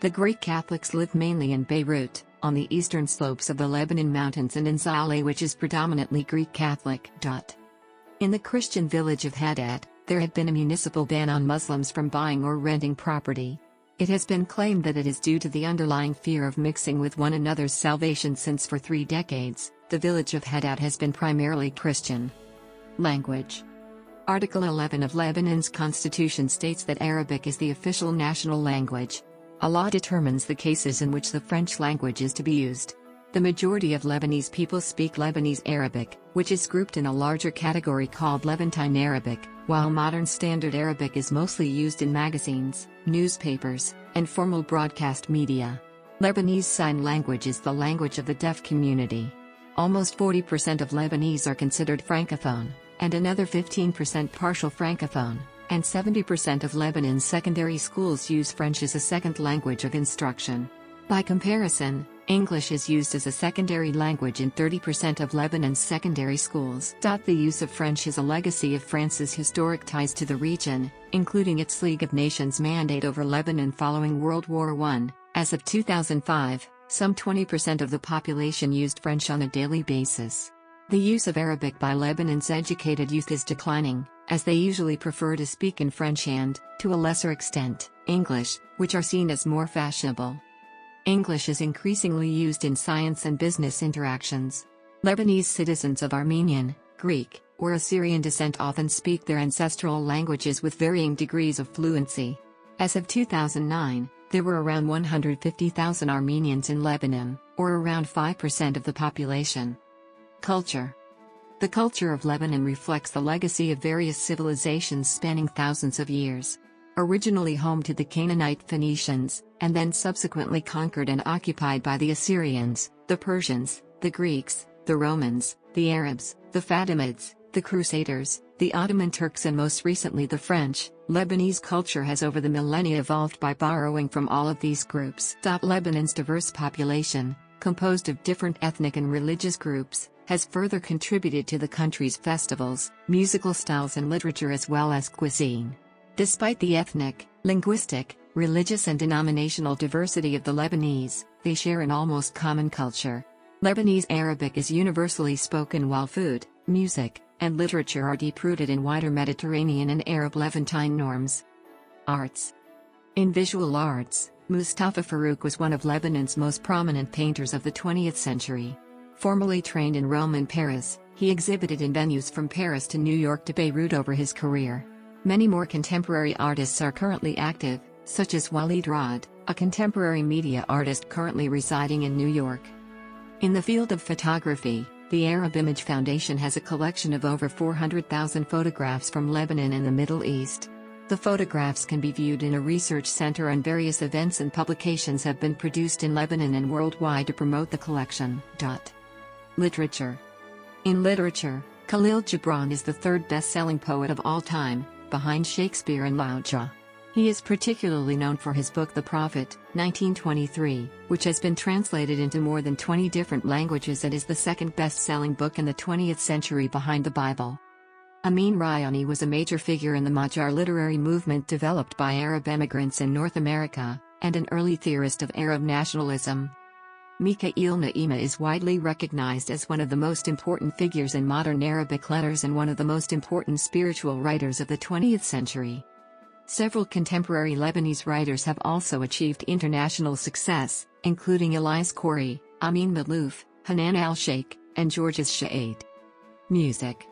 The Greek Catholics live mainly in Beirut, on the eastern slopes of the Lebanon Mountains, and in Zaleh, which is predominantly Greek Catholic. In the Christian village of Haddad, there had been a municipal ban on Muslims from buying or renting property. It has been claimed that it is due to the underlying fear of mixing with one another's salvation, since for 3 decades, the village of Hadad has been primarily Christian. Language. Article 11 of Lebanon's constitution states that Arabic is the official national language. A law determines the cases in which the French language is to be used. The majority of Lebanese people speak Lebanese Arabic, which is grouped in a larger category called Levantine Arabic, while modern Standard Arabic is mostly used in magazines, newspapers, and formal broadcast media. Lebanese Sign Language is the language of the deaf community. Almost 40% of Lebanese are considered francophone, and another 15% partial francophone, and 70% of Lebanon's secondary schools use French as a second language of instruction. By comparison, English is used as a secondary language in 30% of Lebanon's secondary schools. The use of French is a legacy of France's historic ties to the region, including its League of Nations mandate over Lebanon following World War I. As of 2005, some 20% of the population used French on a daily basis. The use of Arabic by Lebanon's educated youth is declining, as they usually prefer to speak in French and, to a lesser extent, English, which are seen as more fashionable. English is increasingly used in science and business interactions. Lebanese citizens of Armenian, Greek, or Assyrian descent often speak their ancestral languages with varying degrees of fluency. As of 2009, there were around 150,000 Armenians in Lebanon, or around 5% of the population. Culture. The culture of Lebanon reflects the legacy of various civilizations spanning thousands of years. Originally home to the Canaanite Phoenicians, and then subsequently conquered and occupied by the Assyrians, the Persians, the Greeks, the Romans, the Arabs, the Fatimids, the Crusaders, the Ottoman Turks, and most recently the French, Lebanese culture has over the millennia evolved by borrowing from all of these groups. Lebanon's diverse population, composed of different ethnic and religious groups, has further contributed to the country's festivals, musical styles, and literature, as well as cuisine. Despite the ethnic, linguistic, religious, and denominational diversity of the Lebanese, they share an almost common culture. Lebanese Arabic is universally spoken, while food, music, and literature are deep-rooted in wider Mediterranean and Arab Levantine norms. Arts. In visual arts, Mustafa Farooq was one of Lebanon's most prominent painters of the 20th century. Formerly trained in Rome and Paris, he exhibited in venues from Paris to New York to Beirut over his career. Many more contemporary artists are currently active, such as Walid Rad, a contemporary media artist currently residing in New York. In the field of photography, the Arab Image Foundation has a collection of over 400,000 photographs from Lebanon and the Middle East. The photographs can be viewed in a research center, and various events and publications have been produced in Lebanon and worldwide to promote the collection. Literature. In literature, Khalil Gibran is the third best-selling poet of all time, behind Shakespeare and Lauja. He is particularly known for his book The Prophet, 1923, which has been translated into more than 20 different languages and is the second best-selling book in the 20th century behind the Bible. Amin Rayani was a major figure in the Magyar literary movement developed by Arab immigrants in North America, and an early theorist of Arab nationalism. Mikhail Naima is widely recognized as one of the most important figures in modern Arabic letters and one of the most important spiritual writers of the 20th century. Several contemporary Lebanese writers have also achieved international success, including Elias Khoury, Amin Maalouf, Hanan al-Sheikh, and Georges Sha'aid. Music.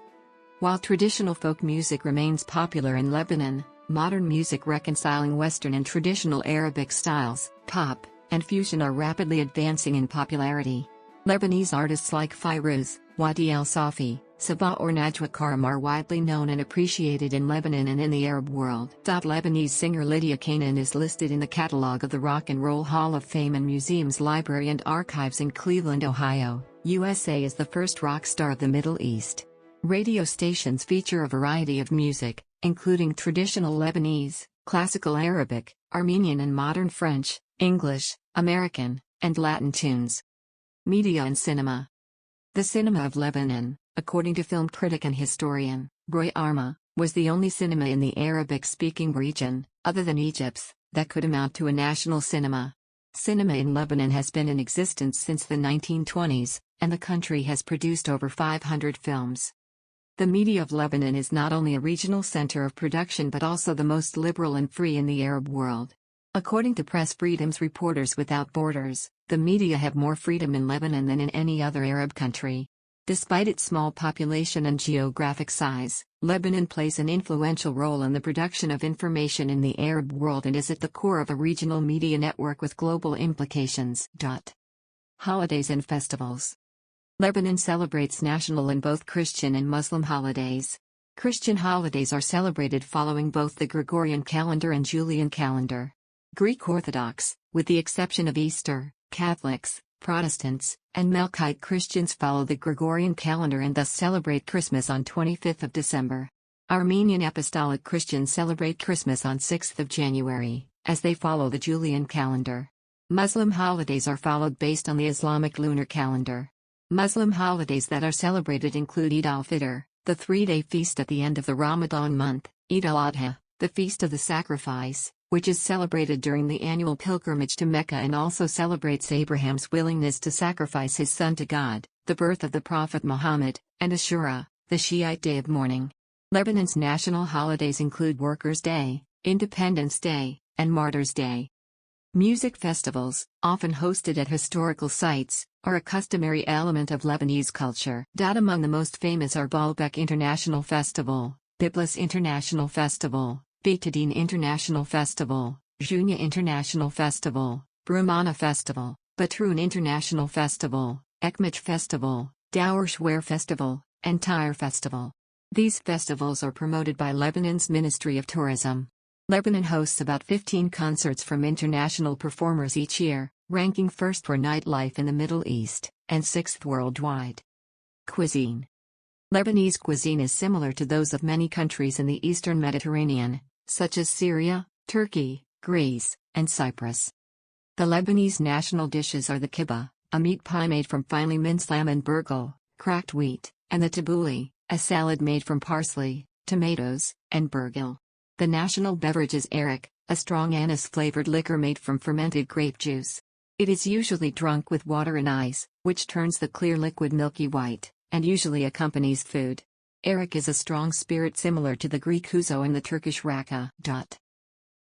While traditional folk music remains popular in Lebanon, modern music reconciling Western and traditional Arabic styles, pop, and fusion are rapidly advancing in popularity. Lebanese artists like Fairuz, Wadi al-Safi, Sabah, or Najwa Karim are widely known and appreciated in Lebanon and in the Arab world. Lebanese singer Lydia Canaan is listed in the catalog of the Rock and Roll Hall of Fame and Museum's Library and Archives in Cleveland, Ohio, USA, as the first rock star of the Middle East. Radio stations feature a variety of music, including traditional Lebanese, classical Arabic, Armenian and modern French, English, American, and Latin tunes. Media and cinema. The cinema of Lebanon, according to film critic and historian Roy Arma, was the only cinema in the Arabic-speaking region, other than Egypt's, that could amount to a national cinema. Cinema in Lebanon has been in existence since the 1920s, and the country has produced over 500 films. The media of Lebanon is not only a regional center of production but also the most liberal and free in the Arab world. According to Press Freedom's Reporters Without Borders, the media have more freedom in Lebanon than in any other Arab country. Despite its small population and geographic size, Lebanon plays an influential role in the production of information in the Arab world and is at the core of a regional media network with global implications. Holidays and festivals. Lebanon celebrates national and both Christian and Muslim holidays. Christian holidays are celebrated following both the Gregorian calendar and Julian calendar. Greek Orthodox, with the exception of Easter, Catholics, Protestants, and Melkite Christians follow the Gregorian calendar and thus celebrate Christmas on 25th of December. Armenian Apostolic Christians celebrate Christmas on 6th of January, as they follow the Julian calendar. Muslim holidays are followed based on the Islamic lunar calendar. Muslim holidays that are celebrated include Eid al-Fitr, the three-day feast at the end of the Ramadan month, Eid al-Adha, the Feast of the Sacrifice, which is celebrated during the annual pilgrimage to Mecca and also celebrates Abraham's willingness to sacrifice his son to God, the birth of the Prophet Muhammad, and Ashura, the Shiite day of mourning. Lebanon's national holidays include Workers' Day, Independence Day, and Martyrs' Day. Music festivals, often hosted at historical sites, are a customary element of Lebanese culture. Among the most famous are Baalbek International Festival, Byblos International Festival, Betadine International Festival, Junia International Festival, Brumana Festival, Batroun International Festival, Ekmach Festival, Dower Shwer Festival, and Tyre Festival. These festivals are promoted by Lebanon's Ministry of Tourism. Lebanon hosts about 15 concerts from international performers each year, ranking first for nightlife in the Middle East, and sixth worldwide. Cuisine. Lebanese cuisine is similar to those of many countries in the Eastern Mediterranean, such as Syria, Turkey, Greece, and Cyprus. The Lebanese national dishes are the kibbeh, a meat pie made from finely minced lamb and burghul, cracked wheat, and the tabbouleh, a salad made from parsley, tomatoes, and burghul. The national beverage is arak, a strong anise-flavored liquor made from fermented grape juice. It is usually drunk with water and ice, which turns the clear liquid milky white, and usually accompanies food. Arak is a strong spirit similar to the Greek ouzo and the Turkish rakı.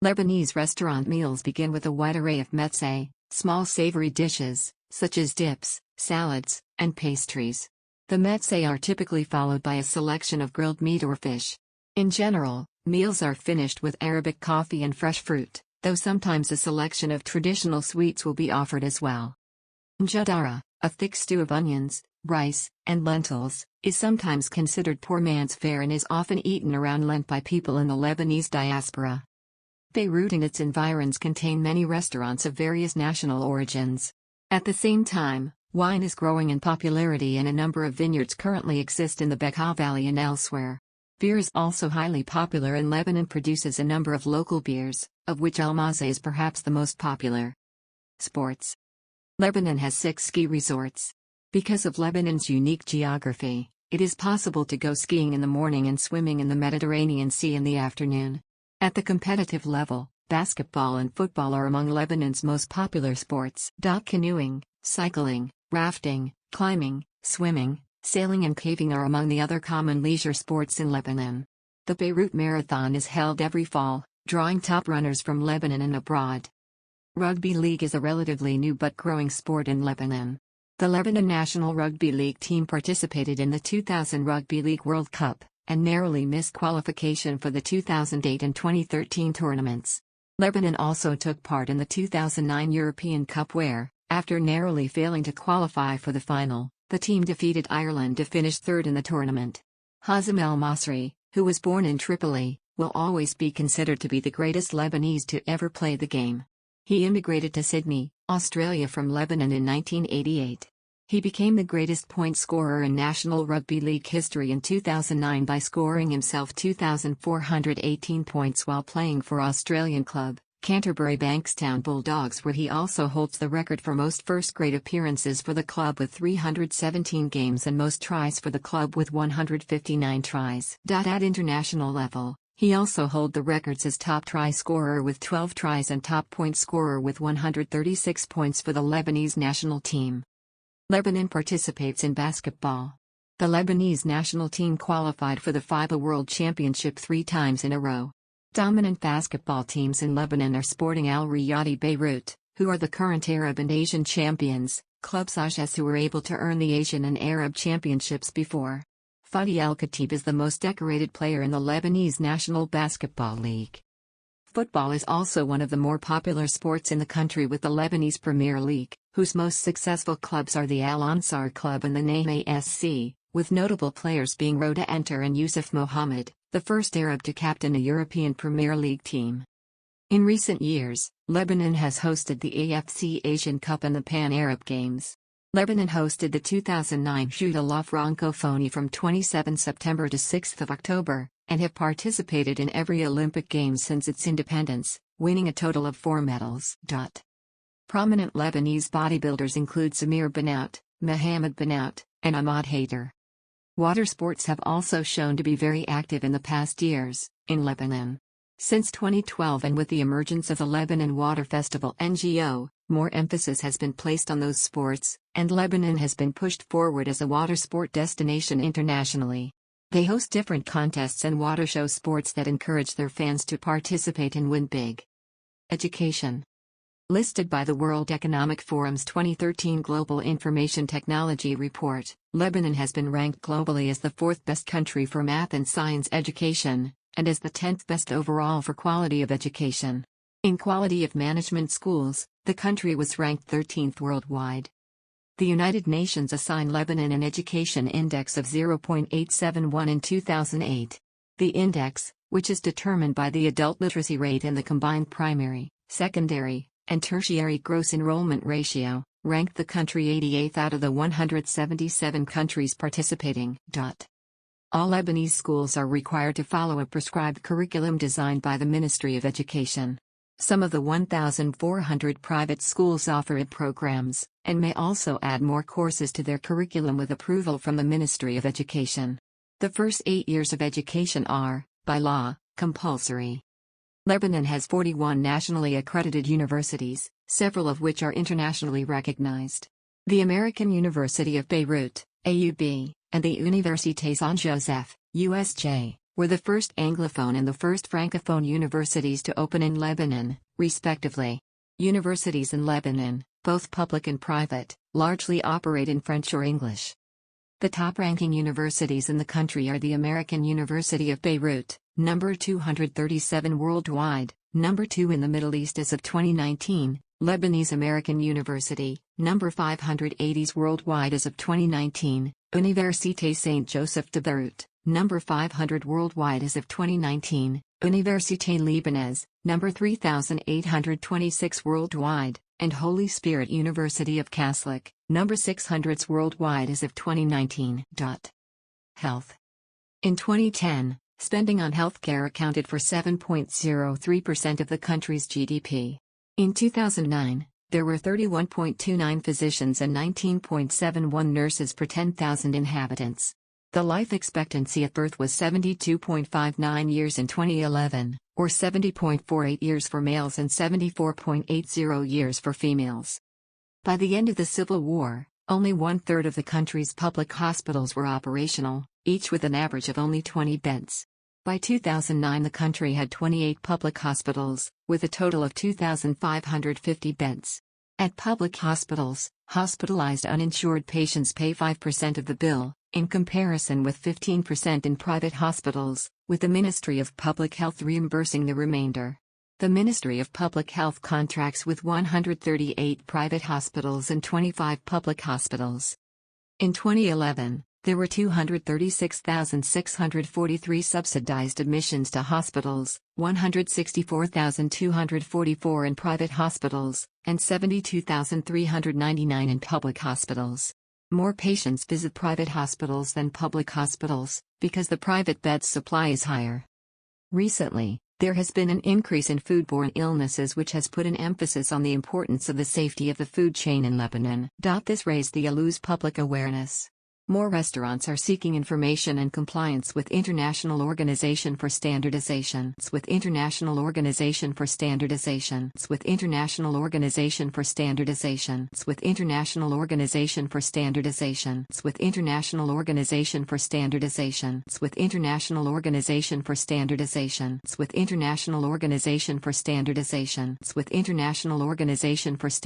Lebanese restaurant meals begin with a wide array of metse, small savory dishes, such as dips, salads, and pastries. The metse are typically followed by a selection of grilled meat or fish. In general, meals are finished with Arabic coffee and fresh fruit, though sometimes a selection of traditional sweets will be offered as well. Njadara, a thick stew of onions, rice, and lentils, is sometimes considered poor man's fare and is often eaten around Lent by people in the Lebanese diaspora. Beirut and its environs contain many restaurants of various national origins. At the same time, wine is growing in popularity and a number of vineyards currently exist in the Bekaa Valley and elsewhere. Beer is also highly popular and Lebanon produces a number of local beers, of which Al-Mazeh is perhaps the most popular. Sports. Lebanon has 6 ski resorts. Because of Lebanon's unique geography, it is possible to go skiing in the morning and swimming in the Mediterranean Sea in the afternoon. At the competitive level, basketball and football are among Lebanon's most popular sports. Canoeing, cycling, rafting, climbing, swimming, sailing and caving are among the other common leisure sports in Lebanon. The Beirut Marathon is held every fall, drawing top runners from Lebanon and abroad. Rugby league is a relatively new but growing sport in Lebanon. The Lebanon national rugby league team participated in the 2000 Rugby League World Cup, and narrowly missed qualification for the 2008 and 2013 tournaments. Lebanon also took part in the 2009 European Cup where, after narrowly failing to qualify for the final, the team defeated Ireland to finish third in the tournament. Hazem El Masri, who was born in Tripoli, will always be considered to be the greatest Lebanese to ever play the game. He immigrated to Sydney, Australia from Lebanon in 1988. He became the greatest point scorer in National Rugby League history in 2009 by scoring himself 2,418 points while playing for Australian club, Canterbury Bankstown Bulldogs, where he also holds the record for most first-grade appearances for the club with 317 games and most tries for the club with 159 tries. At international level, he also holds the records as top try scorer with 12 tries and top point scorer with 136 points for the Lebanese national team. Lebanon participates in basketball. The Lebanese national team qualified for the FIBA World Championship 3 times in a row. Dominant basketball teams in Lebanon are Sporting Al Riyadi Beirut, who are the current Arab and Asian champions, Club Sages who were able to earn the Asian and Arab championships before. Fadi El-Khatib is the most decorated player in the Lebanese National Basketball League. Football is also one of the more popular sports in the country with the Lebanese Premier League, whose most successful clubs are the Al Ansar Club and the Naim SC, with notable players being Roda Enter and Yusuf Mohammed, the first Arab to captain a European Premier League team. In recent years, Lebanon has hosted the AFC Asian Cup and the Pan-Arab Games. Lebanon hosted the 2009 Jeux de la Francophonie from 27 September to 6 October, and have participated in every Olympic Games since its independence, winning a total of 4 medals. Prominent Lebanese bodybuilders include Samir Benout, Mohamed Benout, and Ahmad Haider. Water sports have also shown to be very active in the past years, in Lebanon. Since 2012 and with the emergence of the Lebanon Water Festival (NGO), more emphasis has been placed on those sports, and Lebanon has been pushed forward as a water sport destination internationally. They host different contests and water show sports that encourage their fans to participate and win big. Education. Listed by the World Economic Forum's 2013 Global Information Technology Report, Lebanon has been ranked globally as the 4th best country for math and science education, and as the 10th best overall for quality of education. In quality of management schools, the country was ranked 13th worldwide. The United Nations assigned Lebanon an education index of 0.871 in 2008. The index, which is determined by the adult literacy rate and the combined primary, secondary, and tertiary gross enrollment ratio, ranked the country 88th out of the 177 countries participating. All Lebanese schools are required to follow a prescribed curriculum designed by the Ministry of Education. Some of the 1,400 private schools offer IT programs, and may also add more courses to their curriculum with approval from the Ministry of Education. The first 8 years of education are, by law, compulsory. Lebanon has 41 nationally accredited universities, several of which are internationally recognized. The American University of Beirut, AUB, and the Université Saint-Joseph, USJ, were the first Anglophone and the first Francophone universities to open in Lebanon, respectively. Universities in Lebanon, both public and private, largely operate in French or English. The top-ranking universities in the country are the American University of Beirut, number 237 worldwide, number 2 in the Middle East as of 2019, Lebanese American University, number 580 worldwide as of 2019, Université Saint-Joseph de Beirut, number 500 worldwide as of 2019, Université Libanaise, number 3826 worldwide, and Holy Spirit University of Kaslik, number 600 worldwide as of 2019. Health. In 2010, spending on healthcare accounted for 7.03% of the country's GDP. In 2009, there were 31.29 physicians and 19.71 nurses per 10,000 inhabitants. The life expectancy at birth was 72.59 years in 2011, or 70.48 years for males and 74.80 years for females. By the end of the Civil War, only 1/3 of the country's public hospitals were operational, each with an average of only 20 beds. By 2009 the country had 28 public hospitals, with a total of 2,550 beds. At public hospitals, hospitalized uninsured patients pay 5% of the bill, in comparison with 15% in private hospitals, with the Ministry of Public Health reimbursing the remainder. The Ministry of Public Health contracts with 138 private hospitals and 25 public hospitals. In 2011, there were 236,643 subsidized admissions to hospitals, 164,244 in private hospitals, and 72,399 in public hospitals. More patients visit private hospitals than public hospitals, because the private bed supply is higher. Recently, there has been an increase in foodborne illnesses which has put an emphasis on the importance of the safety of the food chain in Lebanon. This raised the ILU's public awareness. More restaurants are seeking information and compliance with International Organization for Standardization. With International Organization for Standardization. With International Organization for Standardization. With International Organization for Standardization. With International Organization for Standardization. With International Organization for Standardization. With International Organization for Standardization. With International Organization for Standardization.